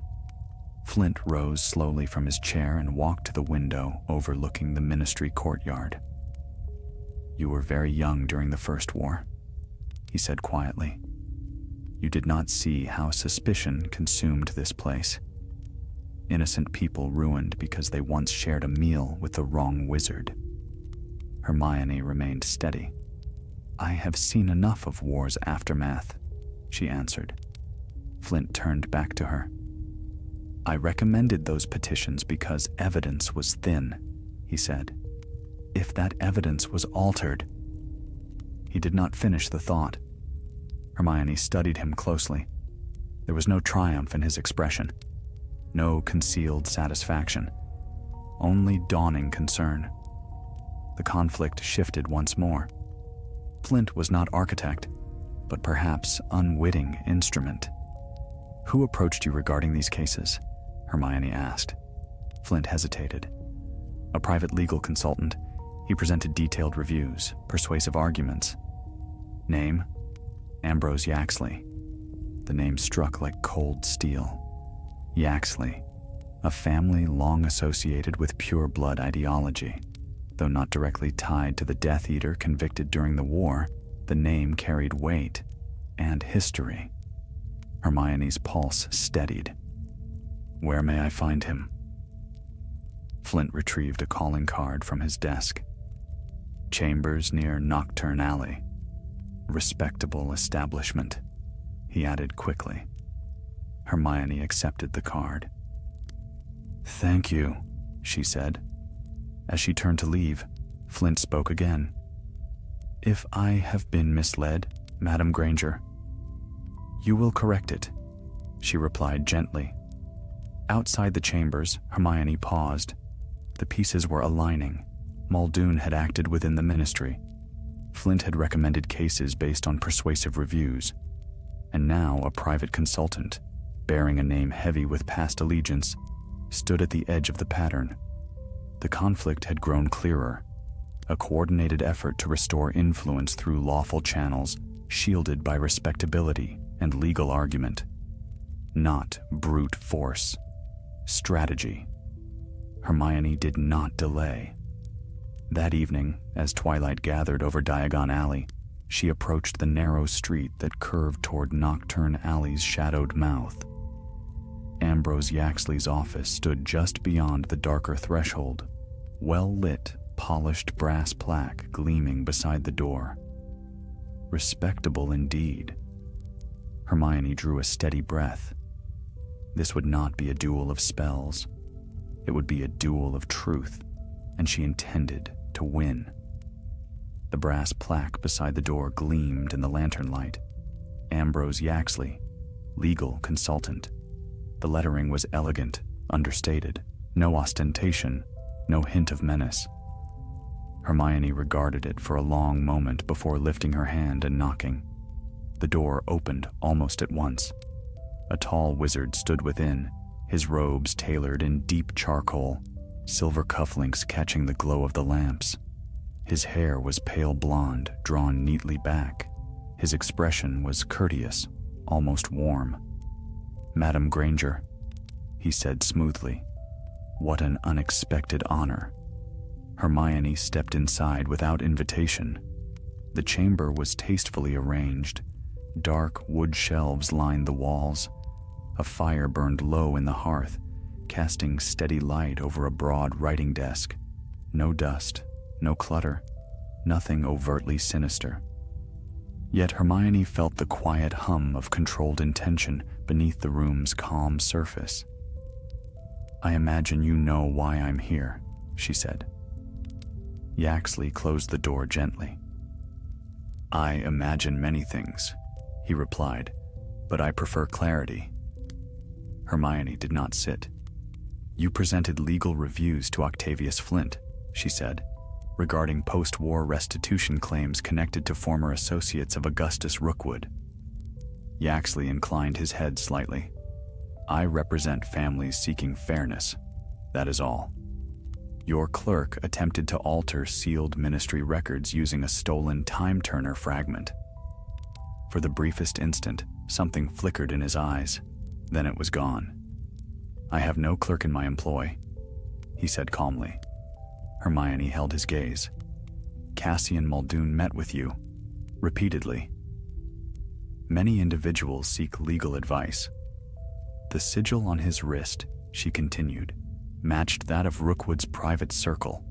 Flint rose slowly from his chair and walked to the window overlooking the Ministry courtyard. "You were very young during the First War," he said quietly. "You did not see how suspicion consumed this place. Innocent people ruined because they once shared a meal with the wrong wizard." Hermione remained steady. "I have seen enough of war's aftermath," she answered. Flint turned back to her. "I recommended those petitions because evidence was thin," he said. "If that evidence was altered—" He did not finish the thought. Hermione studied him closely. There was no triumph in his expression, no concealed satisfaction, only dawning concern. The conflict shifted once more. Flint was not architect, but perhaps unwitting instrument. "Who approached you regarding these cases?" Hermione asked. Flint hesitated. "A private legal consultant. He presented detailed reviews, persuasive arguments." "Name?" "Ambrose Yaxley." The name struck like cold steel. Yaxley, a family long associated with pure blood ideology. Though not directly tied to the Death Eater convicted during the war, the name carried weight and history. Hermione's pulse steadied. "Where may I find him?" Flint retrieved a calling card from his desk. "Chambers near Nocturne Alley. Respectable establishment," he added quickly. Hermione accepted the card. "Thank you," she said. As she turned to leave, Flint spoke again. "If I have been misled, Madam Granger." "You will correct it," she replied gently. Outside the chambers, Hermione paused. The pieces were aligning. Muldoon had acted within the ministry. Flint had recommended cases based on persuasive reviews. And now a private consultant, bearing a name heavy with past allegiance, stood at the edge of the pattern. The conflict had grown clearer, a coordinated effort to restore influence through lawful channels, shielded by respectability and legal argument. Not brute force. Strategy. Hermione did not delay. That evening, as twilight gathered over Diagon Alley, she approached the narrow street that curved toward Nocturne Alley's shadowed mouth. Ambrose Yaxley's office stood just beyond the darker threshold, well-lit, polished brass plaque gleaming beside the door. Respectable indeed. Hermione drew a steady breath. This would not be a duel of spells. It would be a duel of truth, and she intended to win. The brass plaque beside the door gleamed in the lantern light. Ambrose Yaxley, legal consultant. The lettering was elegant, understated, no ostentation, no hint of menace. Hermione regarded it for a long moment before lifting her hand and knocking. The door opened almost at once. A tall wizard stood within, his robes tailored in deep charcoal, silver cufflinks catching the glow of the lamps. His hair was pale blonde, drawn neatly back. His expression was courteous, almost warm. "Madam Granger," he said smoothly. "What an unexpected honor." Hermione stepped inside without invitation. The chamber was tastefully arranged. Dark wood shelves lined the walls. A fire burned low in the hearth, casting steady light over a broad writing desk. No dust, no clutter, nothing overtly sinister. Yet Hermione felt the quiet hum of controlled intention beneath the room's calm surface. "I imagine you know why I'm here," she said. Yaxley closed the door gently. "I imagine many things," he replied, "but I prefer clarity." Hermione did not sit. "You presented legal reviews to Octavius Flint," she said, "regarding post-war restitution claims connected to former associates of Augustus Rookwood." Yaxley inclined his head slightly. "I represent families seeking fairness. That is all. Your clerk attempted to alter sealed ministry records using a stolen time-turner fragment." For the briefest instant, something flickered in his eyes. Then it was gone. "I have no clerk in my employ," he said calmly. Hermione held his gaze. "Cassian Muldoon met with you, repeatedly. Many individuals seek legal advice." The sigil on his wrist, she continued, matched that of Rookwood's private circle.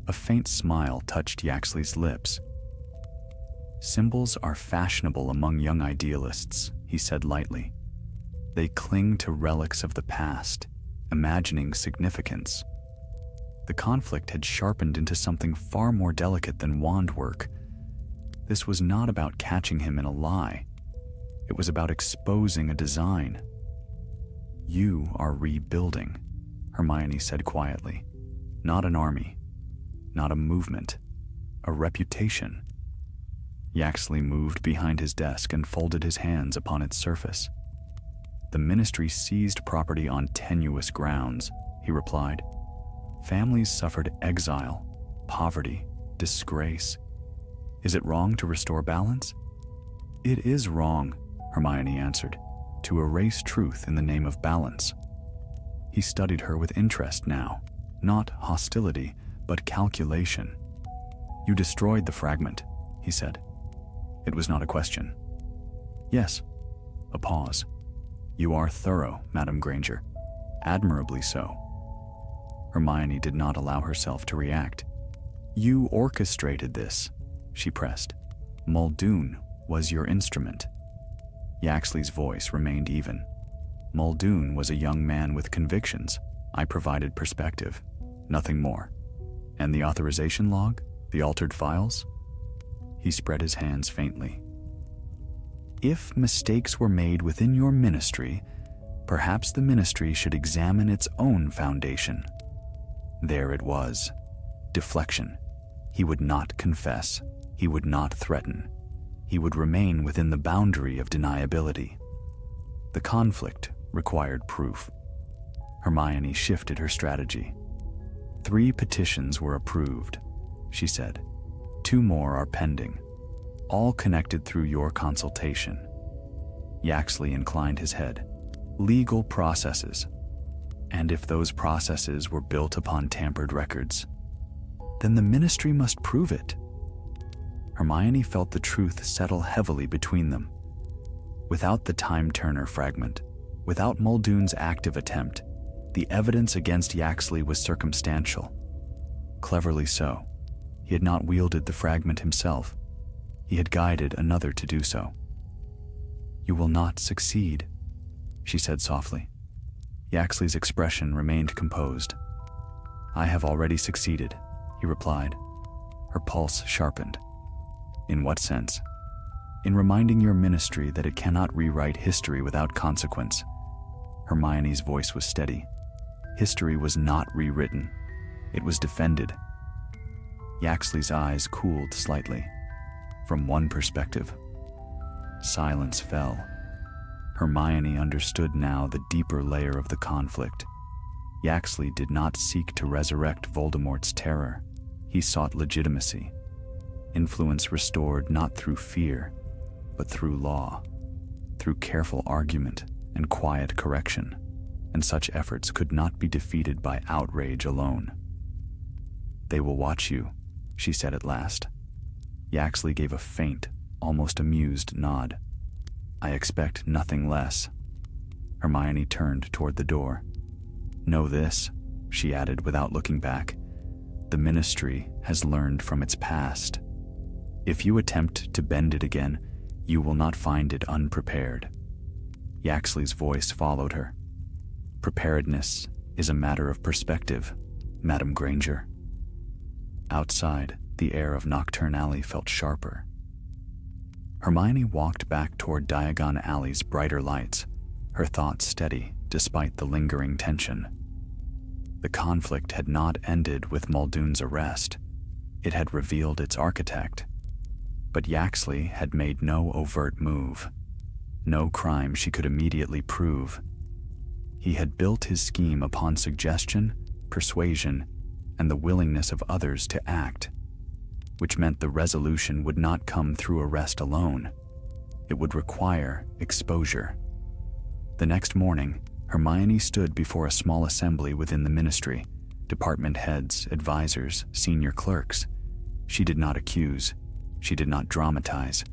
A faint smile touched Yaxley's lips. "Symbols are fashionable among young idealists," he said lightly. "They cling to relics of the past, imagining significance." The conflict had sharpened into something far more delicate than wand work. This was not about catching him in a lie. It was about exposing a design. "You are rebuilding," Hermione said quietly. "Not an army. not a movement, a reputation. Yaxley moved behind his desk and folded his hands upon its surface. The ministry seized property on tenuous grounds, he replied. Families suffered exile, poverty, disgrace. Is it wrong to restore balance? It is wrong, Hermione answered, to erase truth in the name of balance. He studied her with interest now, not hostility, but calculation. You destroyed the fragment, he said. It was not a question. Yes. A pause. You are thorough, Madam Granger. Admirably so. Hermione did not allow herself to react. You orchestrated this, she pressed. Muldoon was your instrument. Yaxley's voice remained even. Muldoon was a young man with convictions. I provided perspective, nothing more. And the authorization log? The altered files? He spread his hands faintly. If mistakes were made within your ministry, perhaps the ministry should examine its own foundation. There it was. Deflection. He would not confess. He would not threaten. He would remain within the boundary of deniability. The conflict required proof. Hermione shifted her strategy. 3 petitions were approved, she said. 2 more are pending, all connected through your consultation. Yaxley inclined his head. Legal processes. And if those processes were built upon tampered records, then the ministry must prove it. Hermione felt the truth settle heavily between them. Without the time-turner fragment, without Muldoon's active attempt, the evidence against Yaxley was circumstantial. Cleverly so. He had not wielded the fragment himself. He had guided another to do so. You will not succeed, she said softly. Yaxley's expression remained composed. I have already succeeded, he replied. Her pulse sharpened. In what sense? In reminding your ministry that it cannot rewrite history without consequence. Hermione's voice was steady. History was not rewritten. It was defended. Yaxley's eyes cooled slightly. From one perspective. Silence fell. Hermione understood now the deeper layer of the conflict. Yaxley did not seek to resurrect Voldemort's terror. He sought legitimacy. Influence restored not through fear, but through law, through careful argument and quiet correction, and such efforts could not be defeated by outrage alone. They will watch you, she said at last. Yaxley gave a faint, almost amused nod. I expect nothing less. Hermione turned toward the door. Know this, she added without looking back. The ministry has learned from its past. If you attempt to bend it again, you will not find it unprepared. Yaxley's voice followed her. Preparedness is a matter of perspective, Madam Granger. Outside, the air of Nocturne Alley felt sharper. Hermione walked back toward Diagon Alley's brighter lights, her thoughts steady despite the lingering tension. The conflict had not ended with Muldoon's arrest. It had revealed its architect. But Yaxley had made no overt move, no crime she could immediately prove. He had built his scheme upon suggestion, persuasion, and the willingness of others to act, which meant the resolution would not come through arrest alone. It would require exposure. The next morning, Hermione stood before a small assembly within the ministry, department heads, advisors, senior clerks. She did not accuse. She did not dramatize.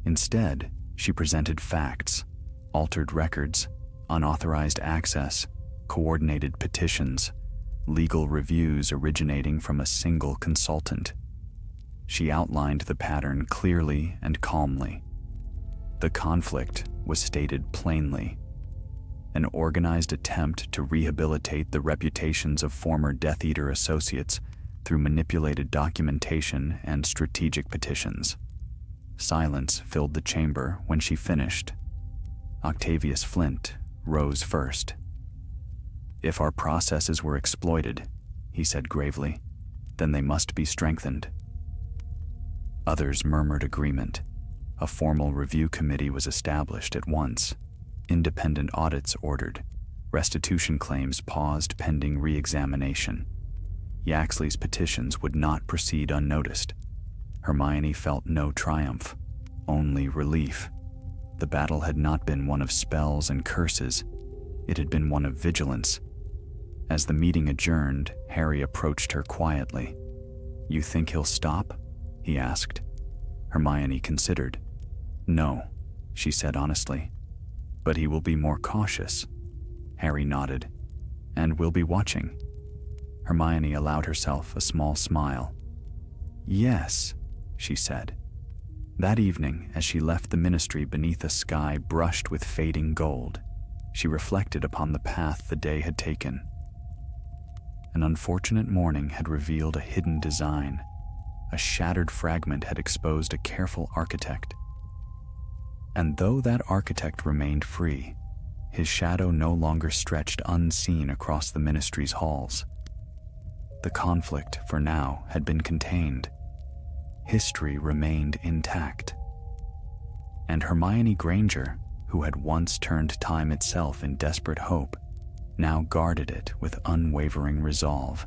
Instead, she presented facts, altered records, unauthorized access, coordinated petitions, legal reviews originating from a single consultant. She outlined the pattern clearly and calmly. The conflict was stated plainly. An organized attempt to rehabilitate the reputations of former Death Eater associates through manipulated documentation and strategic petitions. Silence filled the chamber when she finished. Octavius Flint rose first. If our processes were exploited, he said gravely, then they must be strengthened. Others murmured agreement. A formal review committee was established at once. Independent audits ordered. Restitution claims paused pending re-examination. Yaxley's petitions would not proceed unnoticed. Hermione felt no triumph, only relief. The battle had not been one of spells and curses. It had been one of vigilance. As the meeting adjourned, Harry approached her quietly. "You think he'll stop?" he asked. Hermione considered. "No," she said honestly. "But he will be more cautious." Harry nodded. "And we'll be watching." Hermione allowed herself a small smile. "Yes," she said. That evening, as she left the ministry beneath a sky brushed with fading gold, she reflected upon the path the day had taken. An unfortunate morning had revealed a hidden design. A shattered fragment had exposed a careful architect. And though that architect remained free, his shadow no longer stretched unseen across the ministry's halls. The conflict, for now, had been contained. History remained intact. And Hermione Granger, who had once turned time itself in desperate hope, now guarded it with unwavering resolve.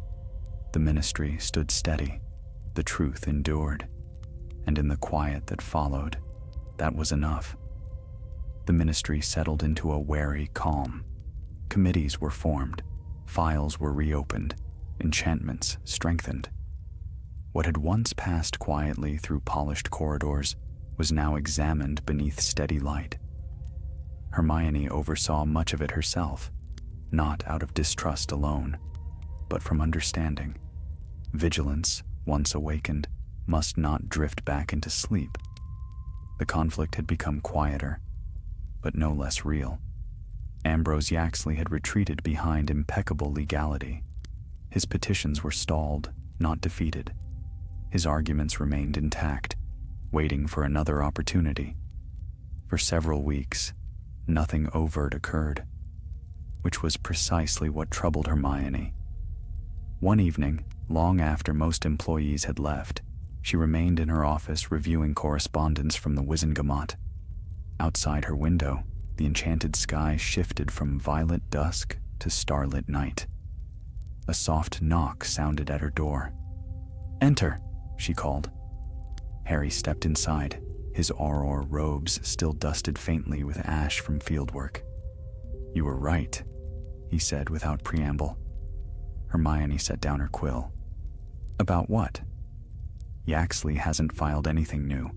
The ministry stood steady. The truth endured. And in the quiet that followed, that was enough. The ministry settled into a wary calm. Committees were formed. Files were reopened. Enchantments strengthened. What had once passed quietly through polished corridors was now examined beneath steady light. Hermione oversaw much of it herself, not out of distrust alone, but from understanding. Vigilance, once awakened, must not drift back into sleep. The conflict had become quieter, but no less real. Ambrose Yaxley had retreated behind impeccable legality. His petitions were stalled, not defeated. His arguments remained intact, waiting for another opportunity. For several weeks, nothing overt occurred, which was precisely what troubled Hermione. One evening, long after most employees had left, she remained in her office reviewing correspondence from the Wizengamot. Outside her window, the enchanted sky shifted from violet dusk to starlit night. A soft knock sounded at her door. "Enter," she called. Harry stepped inside, his auror robes still dusted faintly with ash from fieldwork. "You were right," he said without preamble. Hermione set down her quill. "About what?" "Yaxley hasn't filed anything new,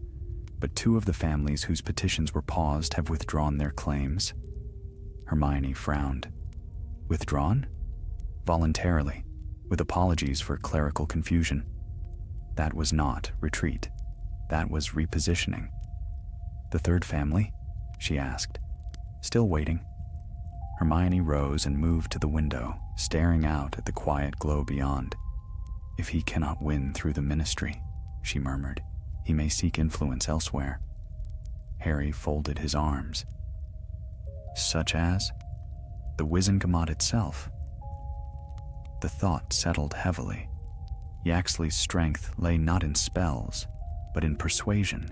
but 2 of the families whose petitions were paused have withdrawn their claims." Hermione frowned. "Withdrawn?" "Voluntarily, with apologies for clerical confusion." That was not retreat. That was repositioning. "The 3rd family?" she asked. "Still waiting." Hermione rose and moved to the window, staring out at the quiet glow beyond. "If he cannot win through the ministry," she murmured, "he may seek influence elsewhere." Harry folded his arms. "Such as?" "The Wizengamot itself." The thought settled heavily. Yaxley's strength lay not in spells, but in persuasion,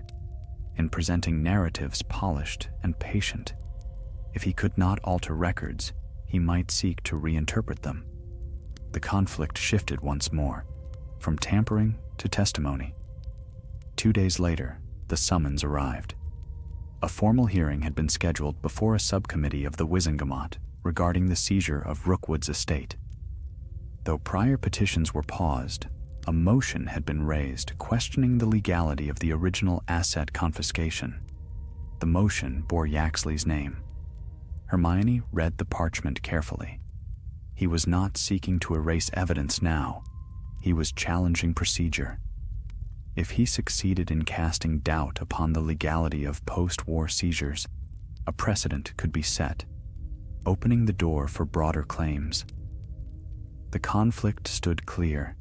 in presenting narratives polished and patient. If he could not alter records, he might seek to reinterpret them. The conflict shifted once more, from tampering to testimony. 2 days later, the summons arrived. A formal hearing had been scheduled before a subcommittee of the Wizengamot regarding the seizure of Rookwood's estate. Though prior petitions were paused, a motion had been raised questioning the legality of the original asset confiscation. The motion bore Yaxley's name. Hermione read the parchment carefully. He was not seeking to erase evidence now. He was challenging procedure. If he succeeded in casting doubt upon the legality of post-war seizures, a precedent could be set, opening the door for broader claims. The conflict stood clear.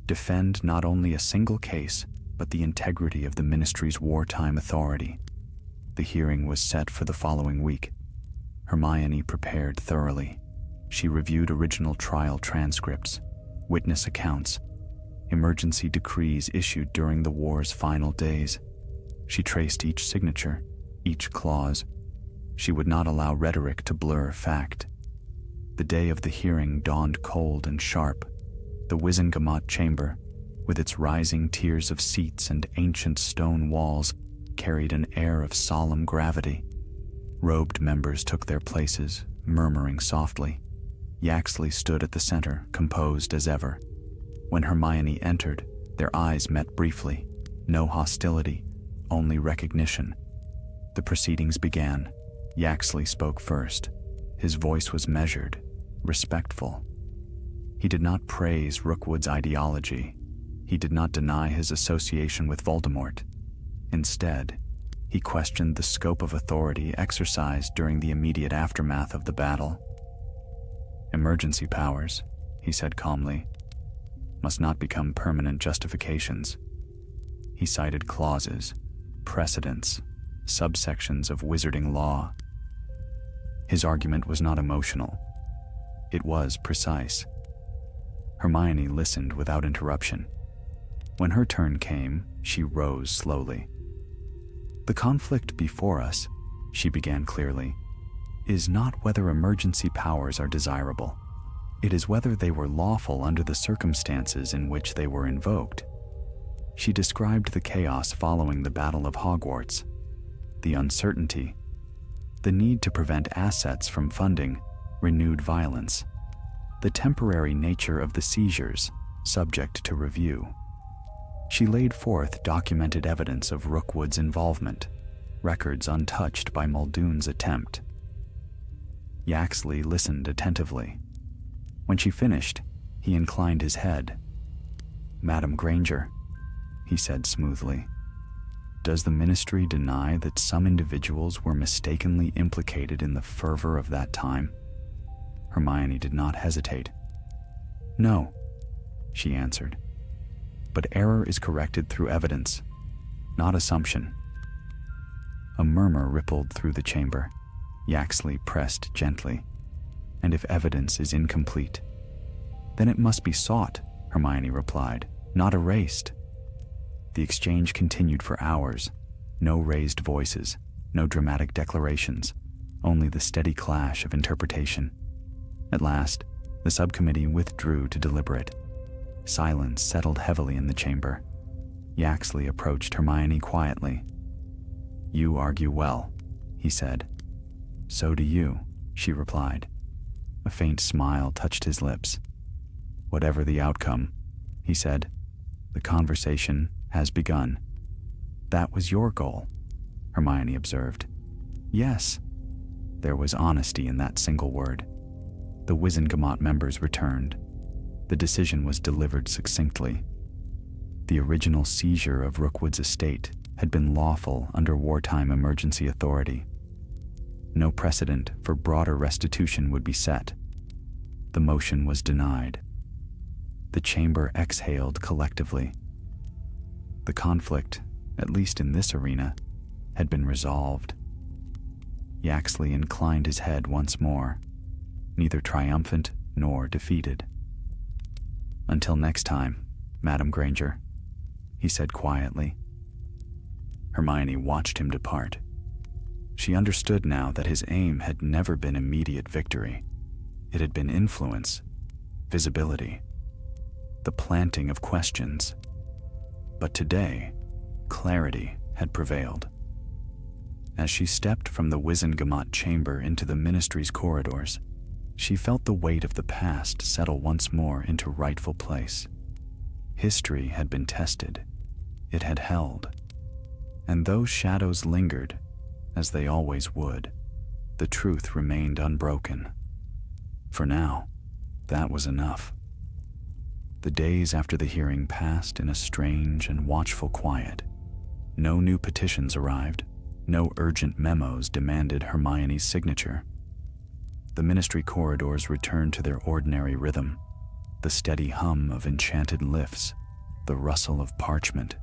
Defend not only a single case, but the integrity of the ministry's wartime authority. The hearing was set for the following week. Hermione prepared thoroughly. She reviewed original trial transcripts, witness accounts, emergency decrees issued during the war's final days. She traced each signature, each clause. She would not allow rhetoric to blur fact. The day of the hearing dawned cold and sharp. The Wizengamot chamber, with its rising tiers of seats and ancient stone walls, carried an air of solemn gravity. Robed members took their places, murmuring softly. Yaxley stood at the center, composed as ever. When Hermione entered, their eyes met briefly. No hostility, only recognition. The proceedings began. Yaxley spoke first. His voice was measured, respectful. He did not praise Rookwood's ideology. He did not deny his association with Voldemort. Instead, he questioned the scope of authority exercised during the immediate aftermath of the battle. Emergency powers, he said calmly, must not become permanent justifications. He cited clauses, precedents, subsections of wizarding law. His argument was not emotional. It was precise. Hermione listened without interruption. When her turn came, she rose slowly. "The conflict before us," she began clearly, "is not whether emergency powers are desirable. It is whether they were lawful under the circumstances in which they were invoked." She described the chaos following the Battle of Hogwarts, the uncertainty, the need to prevent assets from funding renewed violence, the temporary nature of the seizures, subject to review. She laid forth documented evidence of Rookwood's involvement, records untouched by Muldoon's attempt. Yaxley listened attentively. When she finished, he inclined his head. "Madam Granger," he said smoothly, "does the Ministry deny that some individuals were mistakenly implicated in the fervor of that time?" Hermione did not hesitate. "No," she answered. "But error is corrected through evidence, not assumption." A murmur rippled through the chamber. Yaxley pressed gently. "And if evidence is incomplete, then it must be sought," Hermione replied, "not erased." The exchange continued for hours. No raised voices, no dramatic declarations, only the steady clash of interpretation. At last, the subcommittee withdrew to deliberate. Silence settled heavily in the chamber. Yaxley approached Hermione quietly. "You argue well," he said. "So do you," she replied. A faint smile touched his lips. "Whatever the outcome," he said, "the conversation has begun." "That was your goal," Hermione observed. "Yes." There was honesty in that single word. The Wizengamot members returned. The decision was delivered succinctly. The original seizure of Rookwood's estate had been lawful under wartime emergency authority. No precedent for broader restitution would be set. The motion was denied. The chamber exhaled collectively. The conflict, at least in this arena, had been resolved. Yaxley inclined his head once more, neither triumphant nor defeated. "Until next time, Madam Granger," he said quietly. Hermione watched him depart. She understood now that his aim had never been immediate victory. It had been influence, visibility, the planting of questions. But today, clarity had prevailed. As she stepped from the Wizengamot chamber into the Ministry's corridors, she felt the weight of the past settle once more into rightful place. History had been tested. It had held. And though shadows lingered, as they always would, the truth remained unbroken. For now, that was enough. The days after the hearing passed in a strange and watchful quiet. No new petitions arrived. No urgent memos demanded Hermione's signature. The Ministry corridors returned to their ordinary rhythm, the steady hum of enchanted lifts, the rustle of parchment,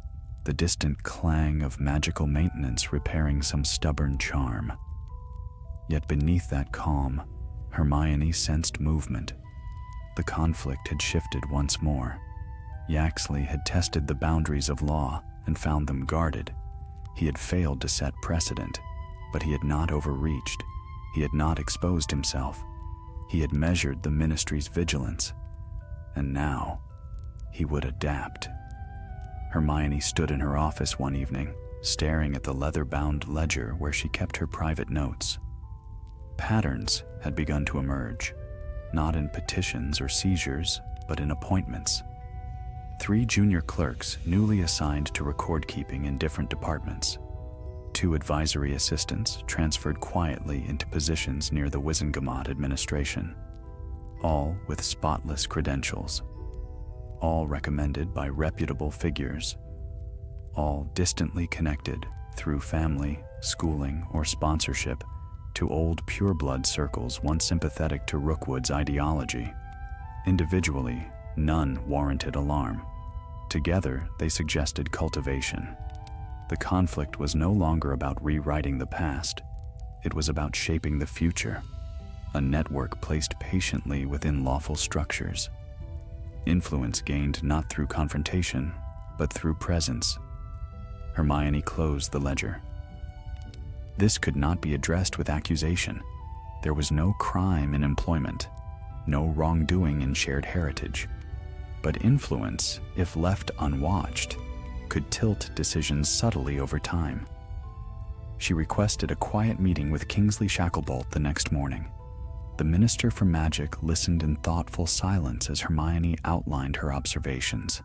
the distant clang of magical maintenance repairing some stubborn charm. Yet beneath that calm, Hermione sensed movement. The conflict had shifted once more. Yaxley had tested the boundaries of law and found them guarded. He had failed to set precedent, but he had not overreached. He had not exposed himself. He had measured the ministry's vigilance. And now, he would adapt. Hermione stood in her office one evening, staring at the leather-bound ledger where she kept her private notes. Patterns had begun to emerge, not in petitions or seizures, but in appointments. 3 junior clerks newly assigned to record-keeping in different departments. 2 advisory assistants transferred quietly into positions near the Wizengamot administration, all with spotless credentials, all recommended by reputable figures, all distantly connected through family, schooling, or sponsorship to old pureblood circles once sympathetic to Rookwood's ideology. Individually, none warranted alarm. Together, they suggested cultivation. The conflict was no longer about rewriting the past. It was about shaping the future, a network placed patiently within lawful structures. Influence gained not through confrontation, but through presence. Hermione closed the ledger. This could not be addressed with accusation. There was no crime in employment, no wrongdoing in shared heritage. But influence, if left unwatched, could tilt decisions subtly over time. She requested a quiet meeting with Kingsley Shacklebolt the next morning. The Minister for Magic listened in thoughtful silence as Hermione outlined her observations.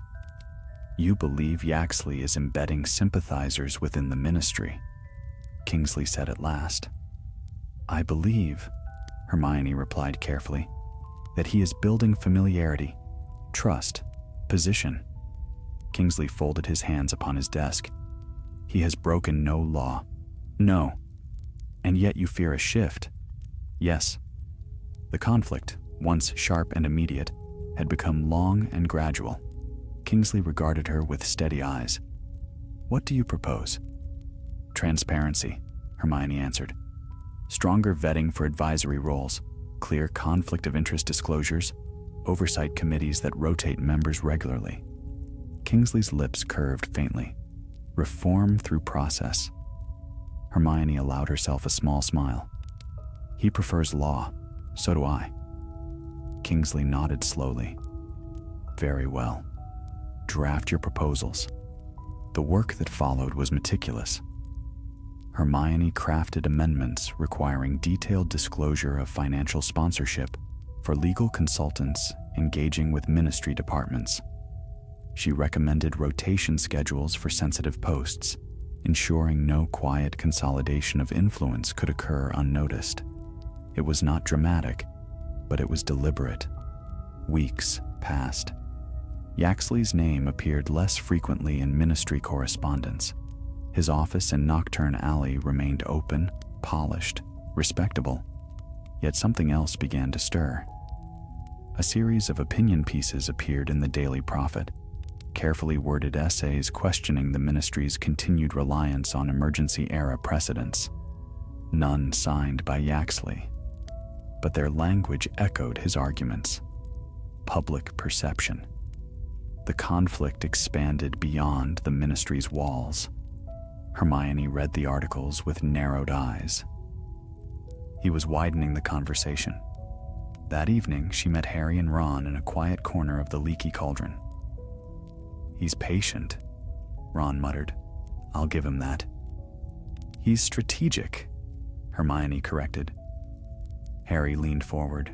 "You believe Yaxley is embedding sympathizers within the ministry," Kingsley said at last. "I believe," Hermione replied carefully, "that he is building familiarity, trust, position." Kingsley folded his hands upon his desk. "He has broken no law." "No. And yet you fear a shift." "Yes." The conflict, once sharp and immediate, had become long and gradual. Kingsley regarded her with steady eyes. "What do you propose?" "Transparency," Hermione answered. "Stronger vetting for advisory roles, clear conflict of interest disclosures, oversight committees that rotate members regularly." Kingsley's lips curved faintly. "Reform through process." Hermione allowed herself a small smile. "He prefers law. So do I." Kingsley nodded slowly. "Very well. Draft your proposals." The work that followed was meticulous. Hermione crafted amendments requiring detailed disclosure of financial sponsorship for legal consultants engaging with ministry departments. She recommended rotation schedules for sensitive posts, ensuring no quiet consolidation of influence could occur unnoticed. It was not dramatic, but it was deliberate. Weeks passed. Yaxley's name appeared less frequently in ministry correspondence. His office in Nocturne Alley remained open, polished, respectable. Yet something else began to stir. A series of opinion pieces appeared in the Daily Prophet, carefully worded essays questioning the ministry's continued reliance on emergency-era precedents. None signed by Yaxley, but their language echoed his arguments. Public perception. The conflict expanded beyond the ministry's walls. Hermione read the articles with narrowed eyes. He was widening the conversation. That evening, she met Harry and Ron in a quiet corner of the leaky cauldron. "He's patient," Ron muttered. "I'll give him that." "He's strategic," Hermione corrected. Harry leaned forward.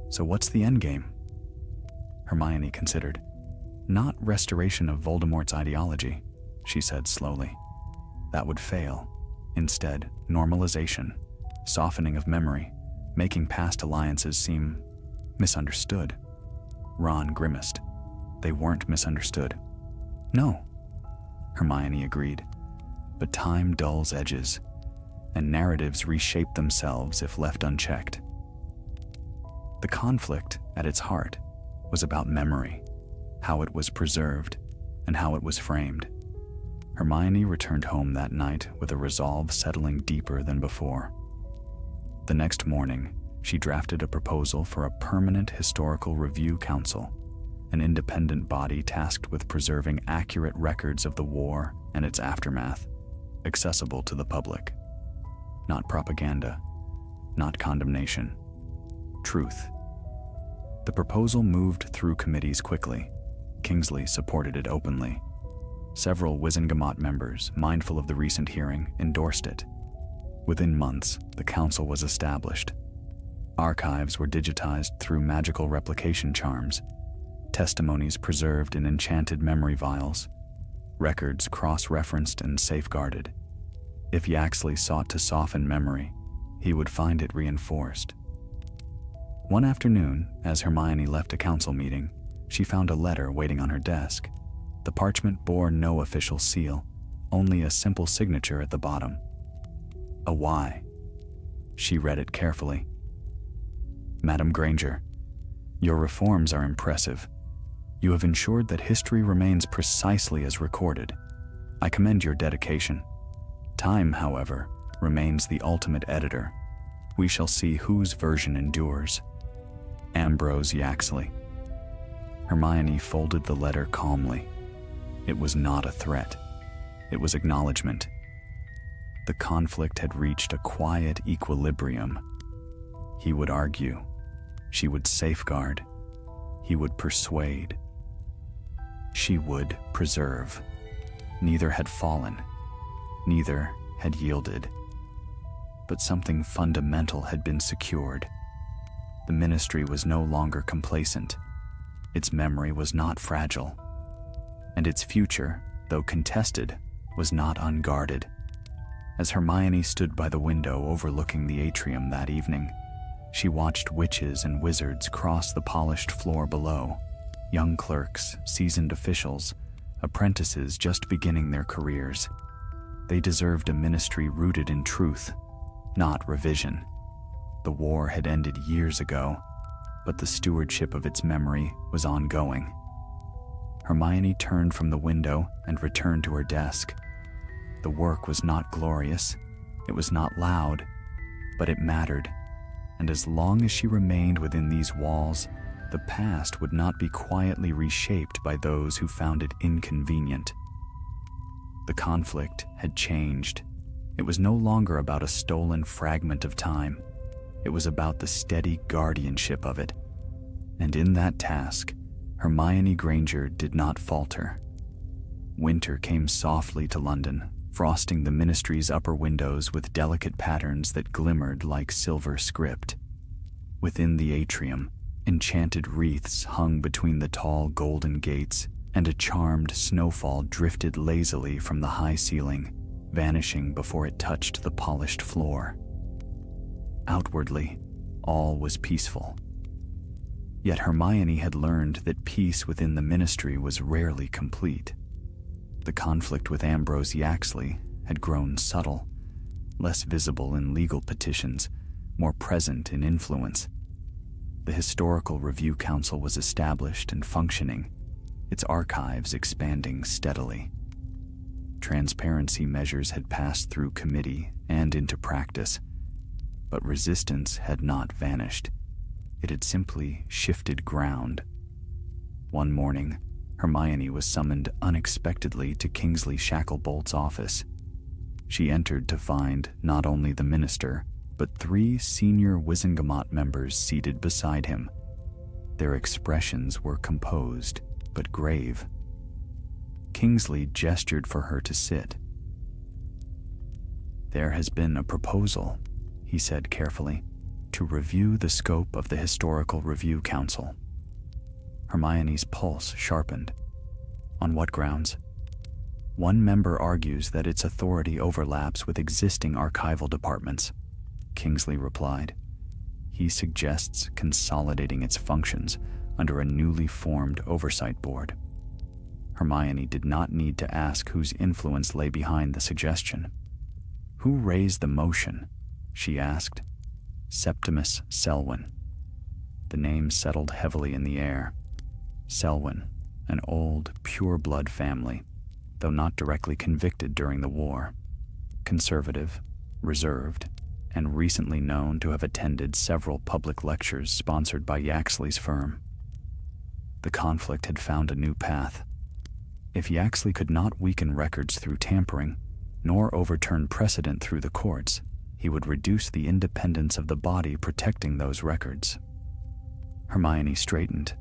"So what's the endgame?" Hermione considered. "Not restoration of Voldemort's ideology," she said slowly. "That would fail. Instead, normalization, softening of memory, making past alliances seem misunderstood." Ron grimaced. "They weren't misunderstood." "No," Hermione agreed. "But time dulls edges, and narratives reshape themselves if left unchecked." The conflict, at its heart, was about memory, how it was preserved, and how it was framed. Hermione returned home that night with a resolve settling deeper than before. The next morning, she drafted a proposal for a permanent historical review council, an independent body tasked with preserving accurate records of the war and its aftermath, accessible to the public. Not propaganda, not condemnation. Truth. The proposal moved through committees quickly. Kingsley supported it openly. Several Wizengamot members, mindful of the recent hearing, endorsed it. Within months, the council was established. Archives were digitized through magical replication charms, testimonies preserved in enchanted memory vials, records cross-referenced and safeguarded. If Yaxley sought to soften memory, he would find it reinforced. One afternoon, as Hermione left a council meeting, she found a letter waiting on her desk. The parchment bore no official seal, only a simple signature at the bottom. A Y. She read it carefully. Madam Granger, your reforms are impressive. You have ensured that history remains precisely as recorded. I commend your dedication. Time, however, remains the ultimate editor. We shall see whose version endures. Ambrose Yaxley. Hermione folded the letter calmly. It was not a threat. It was acknowledgement. The conflict had reached a quiet equilibrium. He would argue. She would safeguard. He would persuade. She would preserve. Neither had fallen. Neither had yielded. But something fundamental had been secured. The ministry was no longer complacent. Its memory was not fragile. And its future, though contested, was not unguarded. As Hermione stood by the window overlooking the atrium that evening, she watched witches and wizards cross the polished floor below, young clerks, seasoned officials, apprentices just beginning their careers. They deserved a ministry rooted in truth, not revision. The war had ended years ago, but the stewardship of its memory was ongoing. Hermione turned from the window and returned to her desk. The work was not glorious, it was not loud, but it mattered. And as long as she remained within these walls, the past would not be quietly reshaped by those who found it inconvenient. The conflict had changed. It was no longer about a stolen fragment of time. It was about the steady guardianship of it. And in that task, Hermione Granger did not falter. Winter came softly to London, frosting the ministry's upper windows with delicate patterns that glimmered like silver script. Within the atrium, enchanted wreaths hung between the tall golden gates, and a charmed snowfall drifted lazily from the high ceiling, vanishing before it touched the polished floor. Outwardly, all was peaceful. Yet Hermione had learned that peace within the ministry was rarely complete. The conflict with Ambrose Yaxley had grown subtle, less visible in legal petitions, more present in influence. The Historical Review Council was established and functioning, its archives expanding steadily. Transparency measures had passed through committee and into practice, but resistance had not vanished. It had simply shifted ground. One morning, Hermione was summoned unexpectedly to Kingsley Shacklebolt's office. She entered to find not only the minister, but 3 senior Wizengamot members seated beside him. Their expressions were composed, but grave. Kingsley gestured for her to sit. "There has been a proposal," he said carefully, "to review the scope of the Historical Review Council." Hermione's pulse sharpened. On what grounds? One member argues that its authority overlaps with existing archival departments, Kingsley replied. He suggests consolidating its functions under a newly formed oversight board. Hermione did not need to ask whose influence lay behind the suggestion. "Who raised the motion?" she asked. Septimus Selwyn. The name settled heavily in the air. Selwyn, an old, pure-blood family, though not directly convicted during the war. Conservative, reserved, and recently known to have attended several public lectures sponsored by Yaxley's firm. The conflict had found a new path. If Yaxley could not weaken records through tampering, nor overturn precedent through the courts, he would reduce the independence of the body protecting those records. Hermione straightened.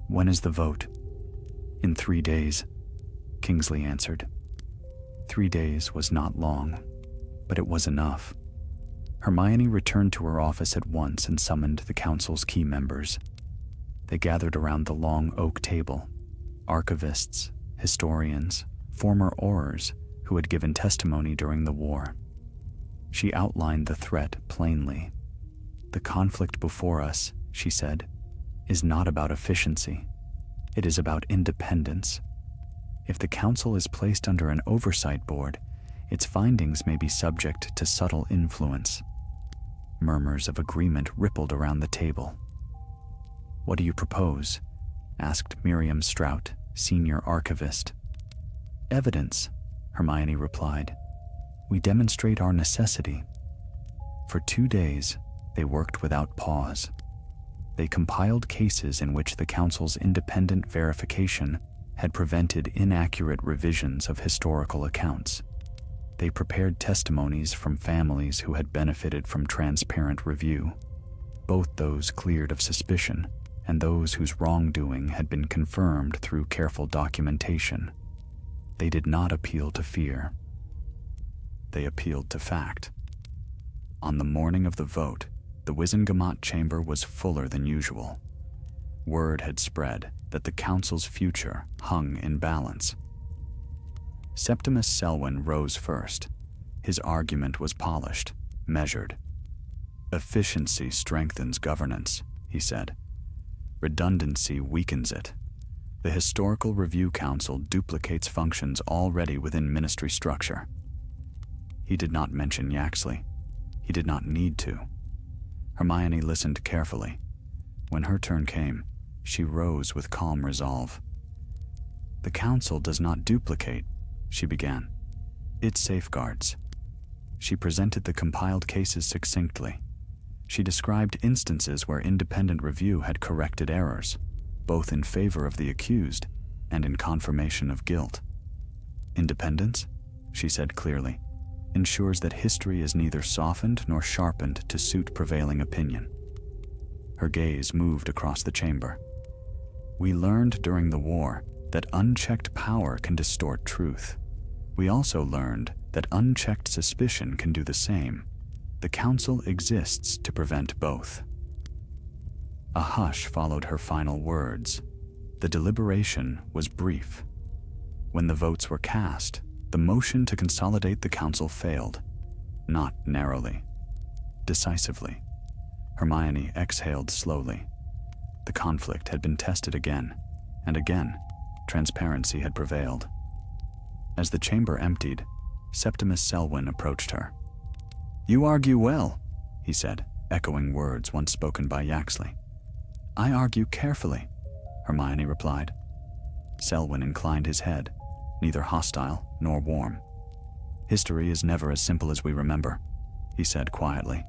"When is the vote?" "In 3 days," Kingsley answered. 3 days was not long, but it was enough. Hermione returned to her office at once and summoned the council's key members. They gathered around the long oak table, archivists, historians, former Aurors who had given testimony during the war. She outlined the threat plainly. "The conflict before us," she said, "is not about efficiency. It is about independence. If the council is placed under an oversight board, its findings may be subject to subtle influence." Murmurs of agreement rippled around the table. "What do you propose?" asked Miriam Strout, senior archivist. "Evidence," Hermione replied. "We demonstrate our necessity." For 2 days, they worked without pause. They compiled cases in which the council's independent verification had prevented inaccurate revisions of historical accounts. They prepared testimonies from families who had benefited from transparent review, both those cleared of suspicion and those whose wrongdoing had been confirmed through careful documentation. They did not appeal to fear. They appealed to fact. On the morning of the vote, the Wizengamot chamber was fuller than usual. Word had spread that the council's future hung in balance. Septimus Selwyn rose first. His argument was polished, measured. "Efficiency strengthens governance," he said. "Redundancy weakens it. The Historical Review Council duplicates functions already within ministry structure." He did not mention Yaxley. He did not need to. Hermione listened carefully. When her turn came, she rose with calm resolve. "The council does not duplicate," she began. "It safeguards." She presented the compiled cases succinctly. She described instances where independent review had corrected errors, both in favor of the accused and in confirmation of guilt. "Independence," she said clearly, "ensures that history is neither softened nor sharpened to suit prevailing opinion." Her gaze moved across the chamber. "We learned during the war that unchecked power can distort truth. We also learned that unchecked suspicion can do the same. The council exists to prevent both." A hush followed her final words. The deliberation was brief. When the votes were cast, the motion to consolidate the council failed, not narrowly, decisively. Hermione exhaled slowly. The conflict had been tested again, and again, transparency had prevailed. As the chamber emptied, Septimus Selwyn approached her. "You argue well," he said, echoing words once spoken by Yaxley. "I argue carefully," Hermione replied. Selwyn inclined his head, neither hostile nor warm. "History is never as simple as we remember," he said quietly.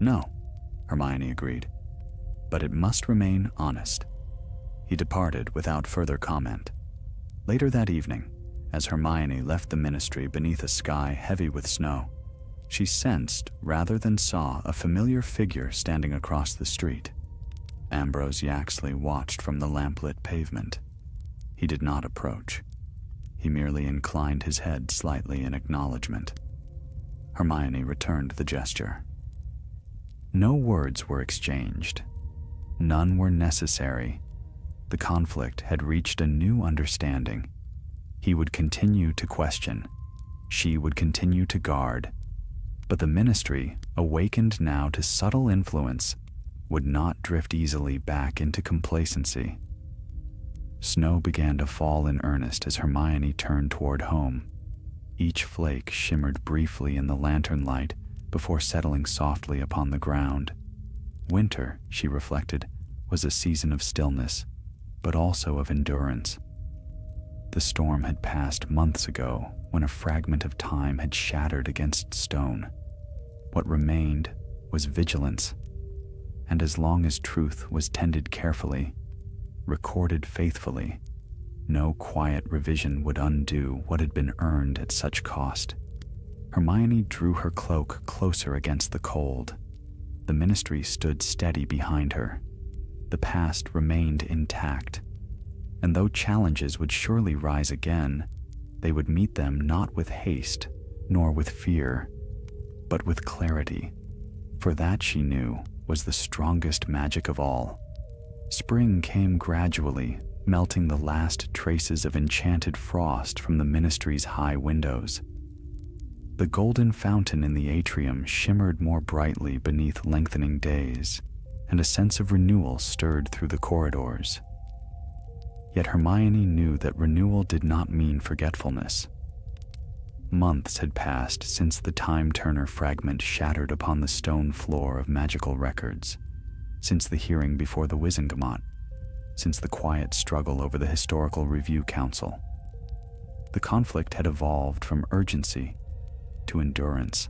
"No," Hermione agreed, "but it must remain honest." He departed without further comment. Later that evening, as Hermione left the ministry beneath a sky heavy with snow, she sensed rather than saw a familiar figure standing across the street. Ambrose Yaxley watched from the lamplit pavement. He did not approach. He merely inclined his head slightly in acknowledgement. Hermione returned the gesture. No words were exchanged. None were necessary. The conflict had reached a new understanding. He would continue to question. She would continue to guard. But the ministry, awakened now to subtle influence, would not drift easily back into complacency. Snow began to fall in earnest as Hermione turned toward home. Each flake shimmered briefly in the lantern light before settling softly upon the ground. Winter, she reflected, was a season of stillness, but also of endurance. The storm had passed months ago when a fragment of time had shattered against stone. What remained was vigilance, and as long as truth was tended carefully, recorded faithfully. No quiet revision would undo what had been earned at such cost. Hermione drew her cloak closer against the cold. The ministry stood steady behind her. The past remained intact, and though challenges would surely rise again, they would meet them not with haste, nor with fear, but with clarity, for that, she knew, was the strongest magic of all. Spring came gradually, melting the last traces of enchanted frost from the ministry's high windows. The golden fountain in the atrium shimmered more brightly beneath lengthening days, and a sense of renewal stirred through the corridors. Yet Hermione knew that renewal did not mean forgetfulness. Months had passed since the time-turner fragment shattered upon the stone floor of magical records, since the hearing before the Wizengamot, since the quiet struggle over the Historical Review Council. The conflict had evolved from urgency to endurance.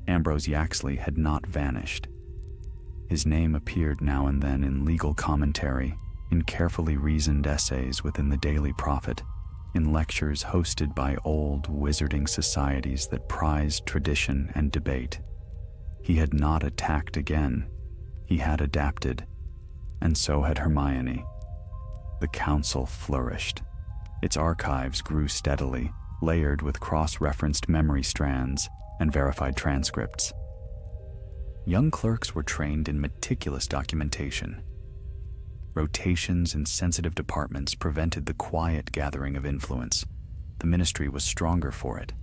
Ambrose Yaxley had not vanished. His name appeared now and then in legal commentary, in carefully reasoned essays within the Daily Prophet, in lectures hosted by old wizarding societies that prized tradition and debate. He had not attacked again. He had adapted, and so had Hermione. The council flourished. Its archives grew steadily, layered with cross-referenced memory strands and verified transcripts. Young clerks were trained in meticulous documentation. Rotations in sensitive departments prevented the quiet gathering of influence. The ministry was stronger for it.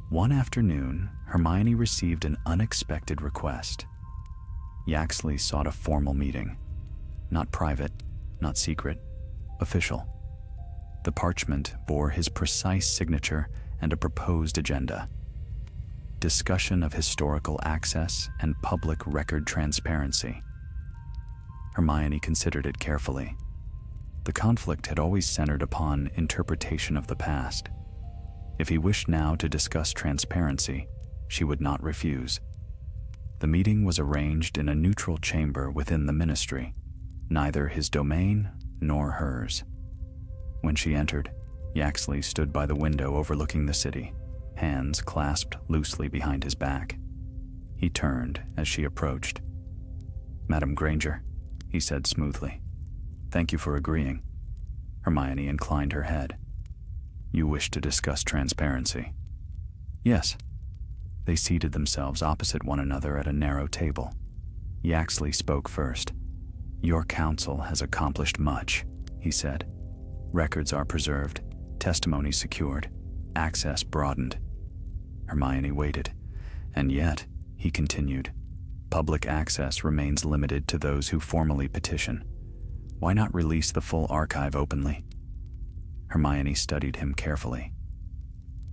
One afternoon, Hermione received an unexpected request. Yaxley sought a formal meeting. Not private, not secret, official. The parchment bore his precise signature and a proposed agenda. Discussion of historical access and public record transparency. Hermione considered it carefully. The conflict had always centered upon interpretation of the past. If he wished now to discuss transparency, she would not refuse. The meeting was arranged in a neutral chamber within the ministry, neither his domain nor hers. When she entered, Yaxley stood by the window overlooking the city, hands clasped loosely behind his back. He turned as she approached. "Madam Granger," he said smoothly. "Thank you for agreeing." Hermione inclined her head. "You wish to discuss transparency?" "Yes." They seated themselves opposite one another at a narrow table. Yaxley spoke first. "Your council has accomplished much," he said. "Records are preserved, testimony secured, access broadened." Hermione waited. "And yet," he continued, "public access remains limited to those who formally petition. Why not release the full archive openly?" Hermione studied him carefully.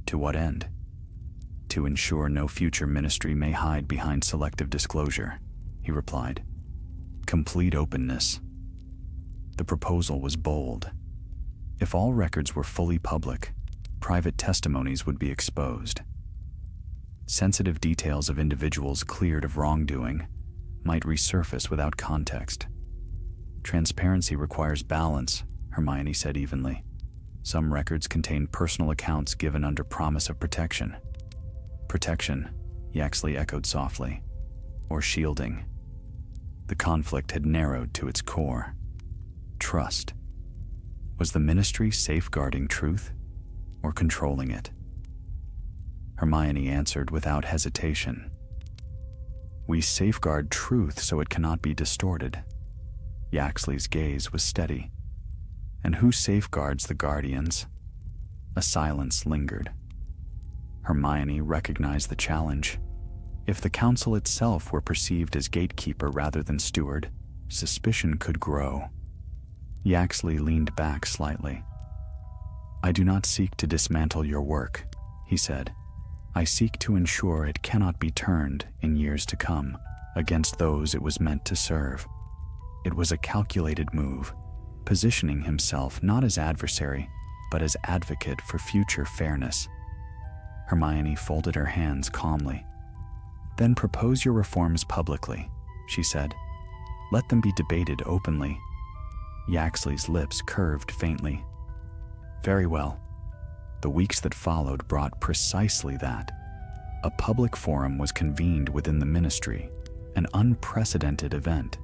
"To what end?" "To ensure no future ministry may hide behind selective disclosure," he replied. "Complete openness." The proposal was bold. If all records were fully public, private testimonies would be exposed. Sensitive details of individuals cleared of wrongdoing might resurface without context. "Transparency requires balance," Hermione said evenly. "Some records contain personal accounts given under promise of protection." "Protection," Yaxley echoed softly. "Or shielding." The conflict had narrowed to its core. Trust. Was the ministry safeguarding truth or controlling it? Hermione answered without hesitation. "We safeguard truth so it cannot be distorted." Yaxley's gaze was steady. "And who safeguards the guardians?" A silence lingered. Hermione recognized the challenge. If the council itself were perceived as gatekeeper rather than steward, suspicion could grow. Yaxley leaned back slightly. "I do not seek to dismantle your work," he said. "I seek to ensure it cannot be turned, in years to come, against those it was meant to serve." It was a calculated move, positioning himself not as adversary, but as advocate for future fairness. Hermione folded her hands calmly. "Then propose your reforms publicly," she said. "Let them be debated openly. Yaxley's lips curved faintly. Very well. The weeks that followed brought precisely that. A public forum was convened within the ministry, an unprecedented event.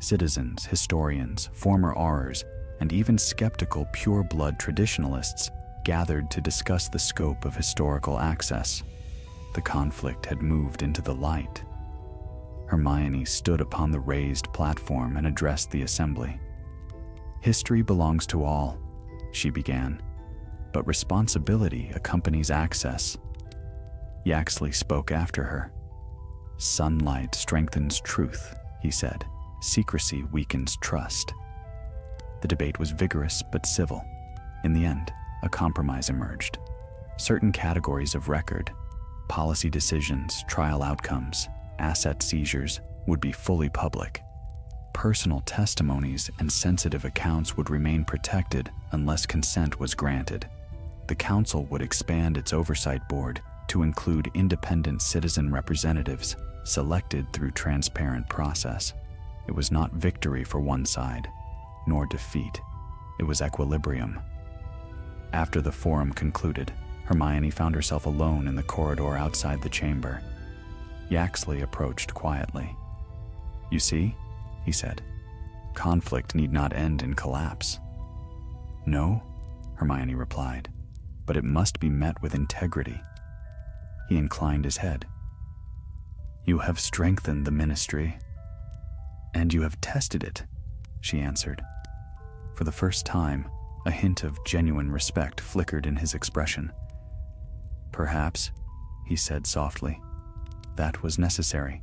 Citizens, historians, former Aurors, and even skeptical pure-blood traditionalists gathered to discuss the scope of historical access. The conflict had moved into the light. Hermione stood upon the raised platform and addressed the assembly. "History belongs to all," she began, "but responsibility accompanies access." Yaxley spoke after her. "Sunlight strengthens truth," he said. "Secrecy weakens trust." The debate was vigorous but civil. In the end, a compromise emerged. Certain categories of record, policy decisions, trial outcomes, asset seizures, would be fully public. Personal testimonies and sensitive accounts would remain protected unless consent was granted. The council would expand its oversight board to include independent citizen representatives selected through transparent process. It was not victory for one side, nor defeat. It was equilibrium. After the forum concluded, Hermione found herself alone in the corridor outside the chamber. Yaxley approached quietly. "You see," he said, "conflict need not end in collapse." "No," Hermione replied, "but it must be met with integrity." He inclined his head. "You have strengthened the ministry." "And you have tested it," she answered. For the first time, a hint of genuine respect flickered in his expression. "Perhaps," he said softly, "that was necessary."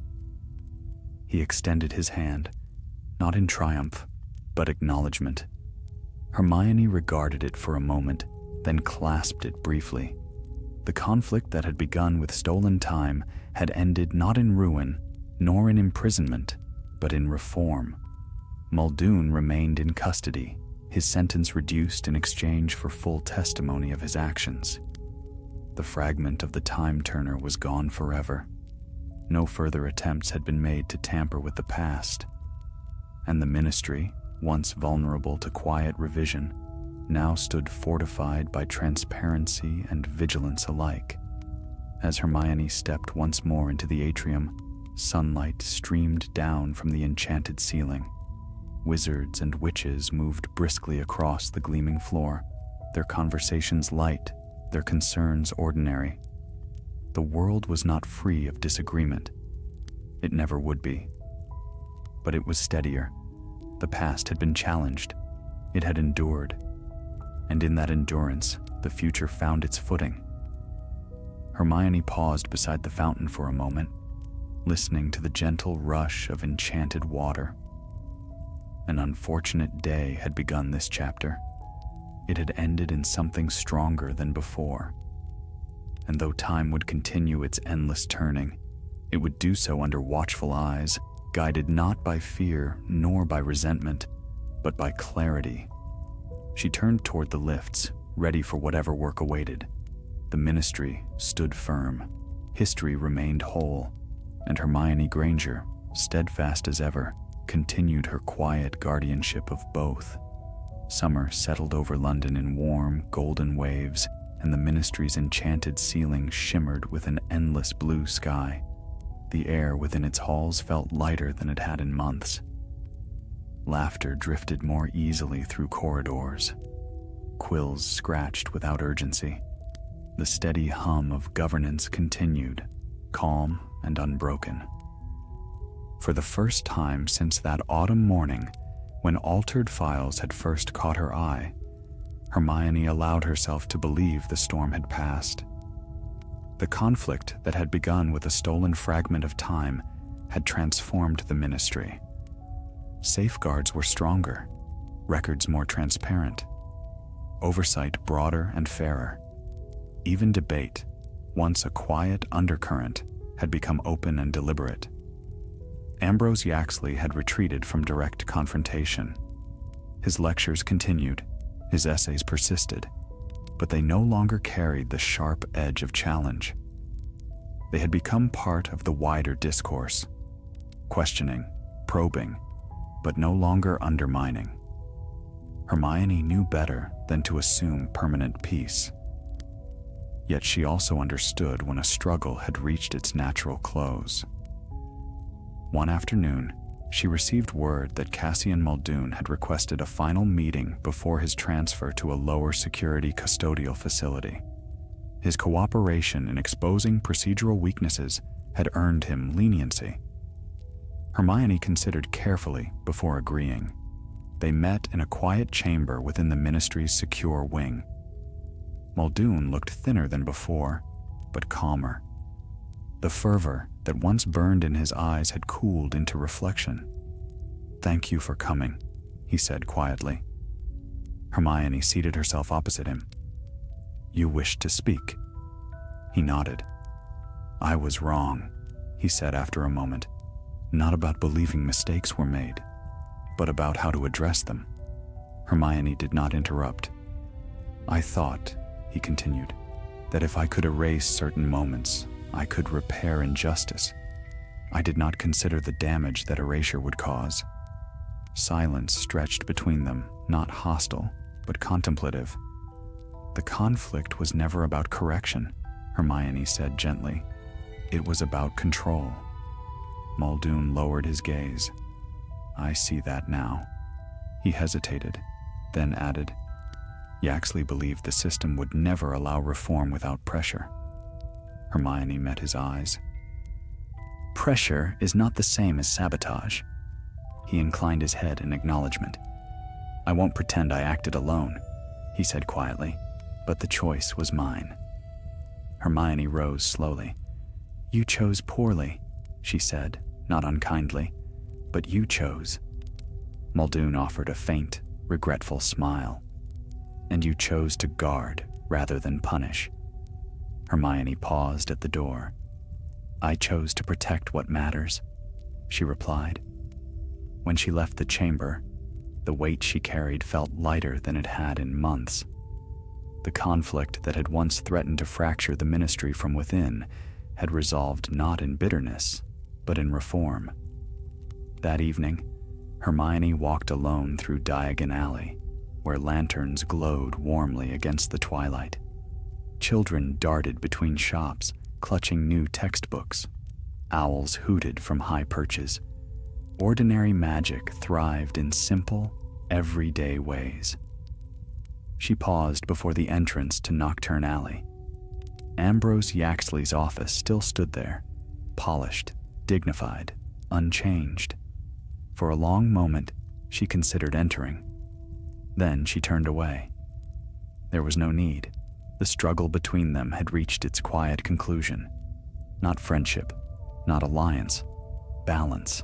He extended his hand, not in triumph, but acknowledgement. Hermione regarded it for a moment, then clasped it briefly. The conflict that had begun with stolen time had ended not in ruin, nor in imprisonment, but in reform. Muldoon remained in custody, his sentence reduced in exchange for full testimony of his actions. The fragment of the time turner was gone forever. No further attempts had been made to tamper with the past. And the ministry, once vulnerable to quiet revision, now stood fortified by transparency and vigilance alike. As Hermione stepped once more into the atrium, sunlight streamed down from the enchanted ceiling. Wizards and witches moved briskly across the gleaming floor, their conversations light, their concerns ordinary. The world was not free of disagreement. It never would be. But it was steadier. The past had been challenged. It had endured. And in that endurance, the future found its footing. Hermione paused beside the fountain for a moment, listening to the gentle rush of enchanted water. An unfortunate day had begun this chapter. It had ended in something stronger than before. And though time would continue its endless turning, it would do so under watchful eyes, guided not by fear nor by resentment, but by clarity. She turned toward the lifts, ready for whatever work awaited. The ministry stood firm. History remained whole, and Hermione Granger, steadfast as ever, continued her quiet guardianship of both. Summer settled over London in warm, golden waves, and the ministry's enchanted ceiling shimmered with an endless blue sky. The air within its halls felt lighter than it had in months. Laughter drifted more easily through corridors. Quills scratched without urgency. The steady hum of governance continued, calm and unbroken. For the first time since that autumn morning, when altered files had first caught her eye, Hermione allowed herself to believe the storm had passed. The conflict that had begun with a stolen fragment of time had transformed the ministry. Safeguards were stronger, records more transparent, oversight broader and fairer. Even debate, once a quiet undercurrent, had become open and deliberate. Ambrose Yaxley had retreated from direct confrontation. His lectures continued, his essays persisted, but they no longer carried the sharp edge of challenge. They had become part of the wider discourse, questioning, probing, but no longer undermining. Hermione knew better than to assume permanent peace. Yet she also understood when a struggle had reached its natural close. One afternoon, she received word that Cassian Muldoon had requested a final meeting before his transfer to a lower security custodial facility. His cooperation in exposing procedural weaknesses had earned him leniency. Hermione considered carefully before agreeing. They met in a quiet chamber within the ministry's secure wing. Muldoon looked thinner than before, but calmer. The fervor that once burned in his eyes had cooled into reflection. "Thank you for coming," he said quietly. Hermione seated herself opposite him. "You wished to speak?" He nodded. "I was wrong," he said after a moment. "Not about believing mistakes were made, but about how to address them." Hermione did not interrupt. "I thought," he continued, "that if I could erase certain moments, I could repair injustice. I did not consider the damage that erasure would cause." Silence stretched between them, not hostile, but contemplative. "The conflict was never about correction," Hermione said gently. "It was about control." Muldoon lowered his gaze. "I see that now." He hesitated, then added, "Yaxley believed the system would never allow reform without pressure." Hermione met his eyes. "Pressure is not the same as sabotage." He inclined his head in acknowledgement. "I won't pretend I acted alone," he said quietly, "but the choice was mine." Hermione rose slowly. "You chose poorly," she said, not unkindly, "but you chose." Muldoon offered a faint, regretful smile. "And you chose to guard rather than punish." Hermione paused at the door. "I chose to protect what matters," she replied. When she left the chamber, the weight she carried felt lighter than it had in months. The conflict that had once threatened to fracture the ministry from within had resolved not in bitterness, but in reform. That evening, Hermione walked alone through Diagon Alley, where lanterns glowed warmly against the twilight. Children darted between shops, clutching new textbooks. Owls hooted from high perches. Ordinary magic thrived in simple, everyday ways. She paused before the entrance to Nocturne Alley. Ambrose Yaxley's office still stood there, polished, dignified, unchanged. For a long moment, she considered entering. Then she turned away. There was no need. The struggle between them had reached its quiet conclusion. Not friendship, not alliance, balance.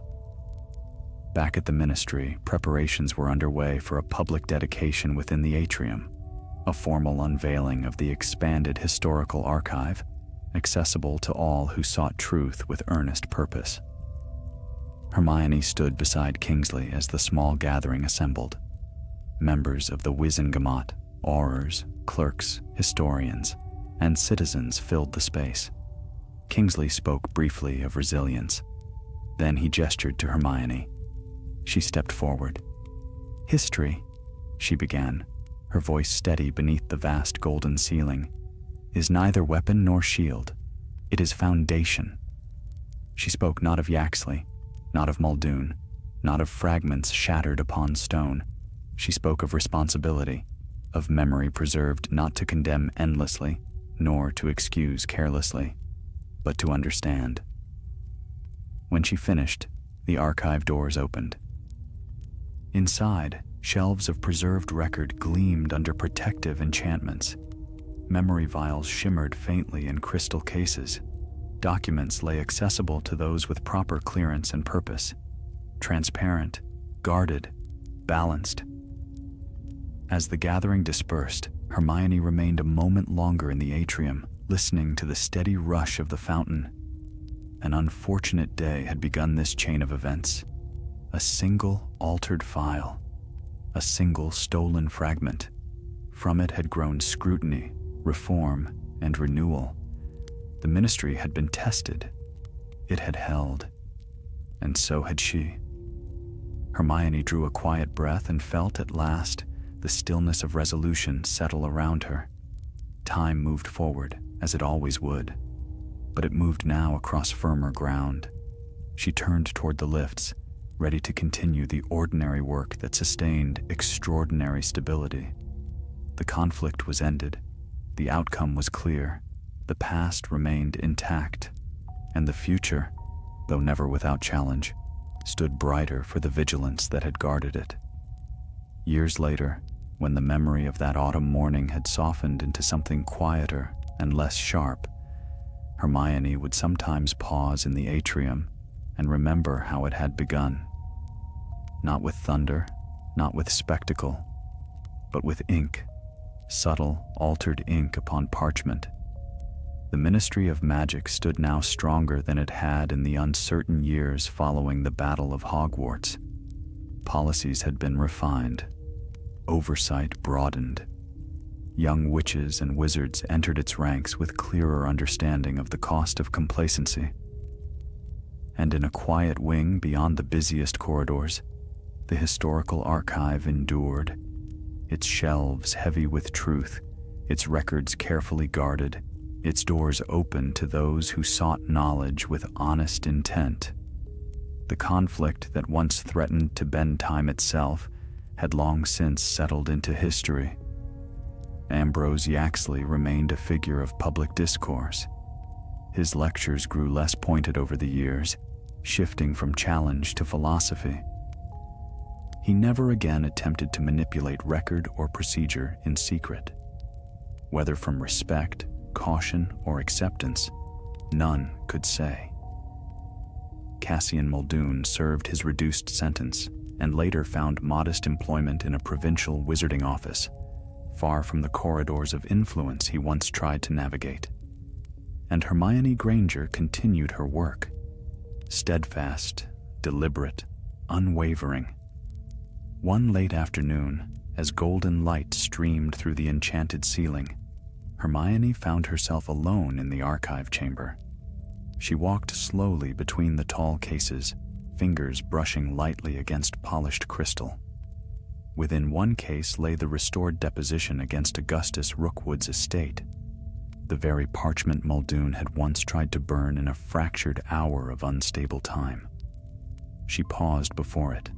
Back at the ministry, preparations were underway for a public dedication within the atrium, a formal unveiling of the expanded historical archive, accessible to all who sought truth with earnest purpose. Hermione stood beside Kingsley as the small gathering assembled. Members of the Wizengamot, aurors, clerks, historians, and citizens filled the space. Kingsley spoke briefly of resilience. Then he gestured to Hermione. She stepped forward. "History," she began, her voice steady beneath the vast golden ceiling, "is neither weapon nor shield. It is foundation." She spoke not of Yaxley, not of Muldoon, not of fragments shattered upon stone. She spoke of responsibility, of memory preserved not to condemn endlessly, nor to excuse carelessly, but to understand. When she finished, the archive doors opened. Inside, shelves of preserved record gleamed under protective enchantments. Memory vials shimmered faintly in crystal cases. Documents lay accessible to those with proper clearance and purpose. Transparent, guarded, balanced. As the gathering dispersed, Hermione remained a moment longer in the atrium, listening to the steady rush of the fountain. An unfortunate day had begun this chain of events. A single altered file, a single stolen fragment. From it had grown scrutiny, reform, and renewal. The ministry had been tested. It had held. And so had she. Hermione drew a quiet breath and felt at last the stillness of resolution settle around her. Time moved forward, as it always would, but it moved now across firmer ground. She turned toward the lifts, ready to continue the ordinary work that sustained extraordinary stability. The conflict was ended. The outcome was clear. The past remained intact, and the future, though never without challenge, stood brighter for the vigilance that had guarded it. Years later, when the memory of that autumn morning had softened into something quieter and less sharp, Hermione would sometimes pause in the atrium and remember how it had begun. Not with thunder, not with spectacle, but with ink, subtle, altered ink upon parchment. The Ministry of Magic stood now stronger than it had in the uncertain years following the Battle of Hogwarts. Policies had been refined, oversight broadened. Young witches and wizards entered its ranks with clearer understanding of the cost of complacency. And in a quiet wing beyond the busiest corridors, the historical archive endured, its shelves heavy with truth, its records carefully guarded, its doors open to those who sought knowledge with honest intent. The conflict that once threatened to bend time itself had long since settled into history. Ambrose Yaxley remained a figure of public discourse. His lectures grew less pointed over the years, shifting from challenge to philosophy. He never again attempted to manipulate record or procedure in secret. Whether from respect, caution, or acceptance, none could say. Cassian Muldoon served his reduced sentence and later found modest employment in a provincial wizarding office, far from the corridors of influence he once tried to navigate. And Hermione Granger continued her work, steadfast, deliberate, unwavering. One late afternoon, as golden light streamed through the enchanted ceiling, Hermione found herself alone in the archive chamber. She walked slowly between the tall cases, fingers brushing lightly against polished crystal. Within one case lay the restored deposition against Augustus Rookwood's estate, the very parchment Muldoon had once tried to burn in a fractured hour of unstable time. She paused before it.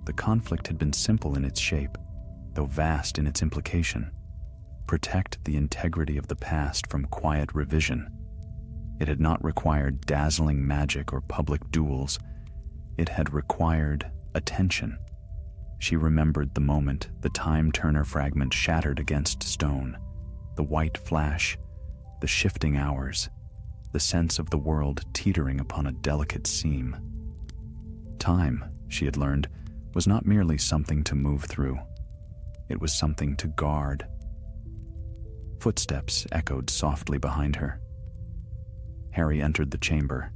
The conflict had been simple in its shape, though vast in its implication. Protect the integrity of the past from quiet revision. It had not required dazzling magic or public duels. It had required attention. She remembered the moment the time-turner fragment shattered against stone, the white flash, the shifting hours, the sense of the world teetering upon a delicate seam. Time, she had learned, was not merely something to move through. It was something to guard. Footsteps echoed softly behind her. Harry entered the chamber,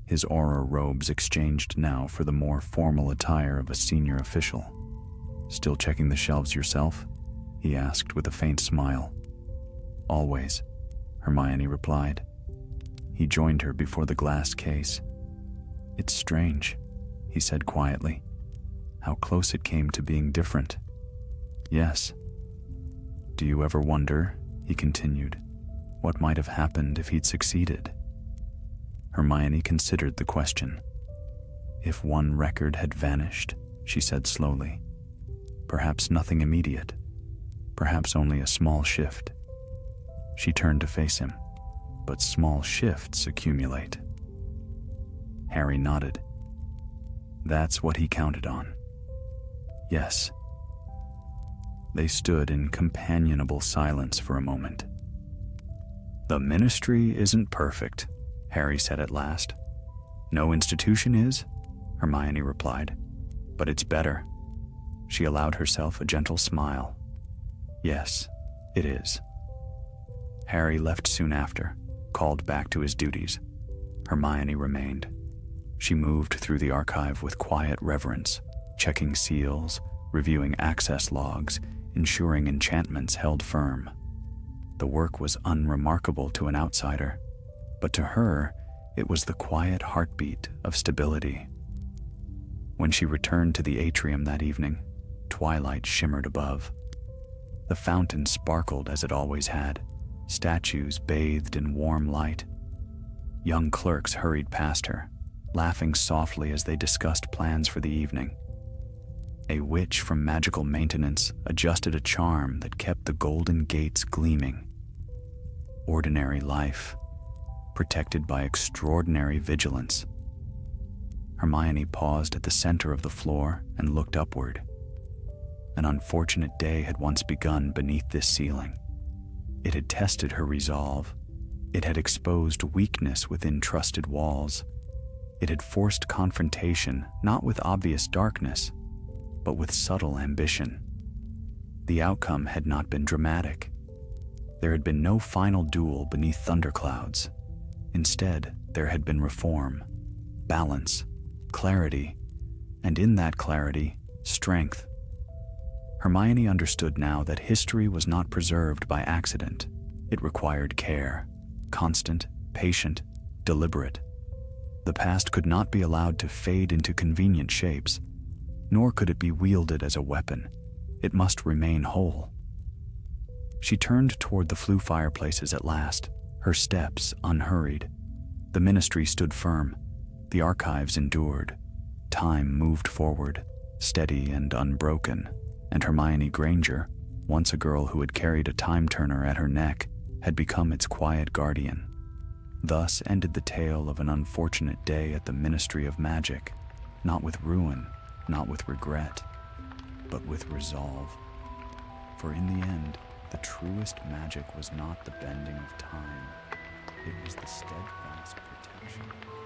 his aura robes exchanged now for the more formal attire of a senior official. "Still checking the shelves yourself?" he asked with a faint smile. "Always," Hermione replied. He joined her before the glass case. "It's strange," he said quietly, "how close it came to being different." "Yes." "Do you ever wonder," he continued, "what might have happened if he'd succeeded?" Hermione considered the question. "If one record had vanished," she said slowly, "perhaps nothing immediate, perhaps only a small shift." She turned to face him. "But small shifts accumulate." Harry nodded. That's what he counted on. Yes. They stood in companionable silence for a moment. "The Ministry isn't perfect," Harry said at last. "No institution is," Hermione replied, "but it's better." She allowed herself a gentle smile. "Yes, it is." Harry left soon after, called back to his duties. Hermione remained. She moved through the archive with quiet reverence, checking seals, reviewing access logs, ensuring enchantments held firm. The work was unremarkable to an outsider, but to her, it was the quiet heartbeat of stability. When she returned to the atrium that evening, twilight shimmered above, The fountain sparkled as it always had, statues bathed in warm light. Young clerks hurried past her, laughing softly as they discussed plans for the evening. A witch from magical maintenance adjusted a charm that kept the golden gates gleaming. Ordinary life, protected by extraordinary vigilance. Hermione paused at the center of the floor and looked upward. An unfortunate day had once begun beneath this ceiling. It had tested her resolve. It had exposed weakness within trusted walls. It had forced confrontation, not with obvious darkness, but with subtle ambition. The outcome had not been dramatic. There had been no final duel beneath thunderclouds. Instead, there had been reform, balance, clarity, and in that clarity, strength. Hermione understood now that history was not preserved by accident. It required care, constant, patient, deliberate. The past could not be allowed to fade into convenient shapes, nor could it be wielded as a weapon. It must remain whole. She turned toward the flue fireplaces at last, her steps unhurried. The ministry stood firm. The archives endured. Time moved forward, steady and unbroken, and Hermione Granger, once a girl who had carried a time-turner at her neck, had become its quiet guardian. Thus ended the tale of an unfortunate day at the Ministry of Magic, not with ruin, not with regret, but with resolve. For in the end, the truest magic was not the bending of time, it was the steadfast protection of truth.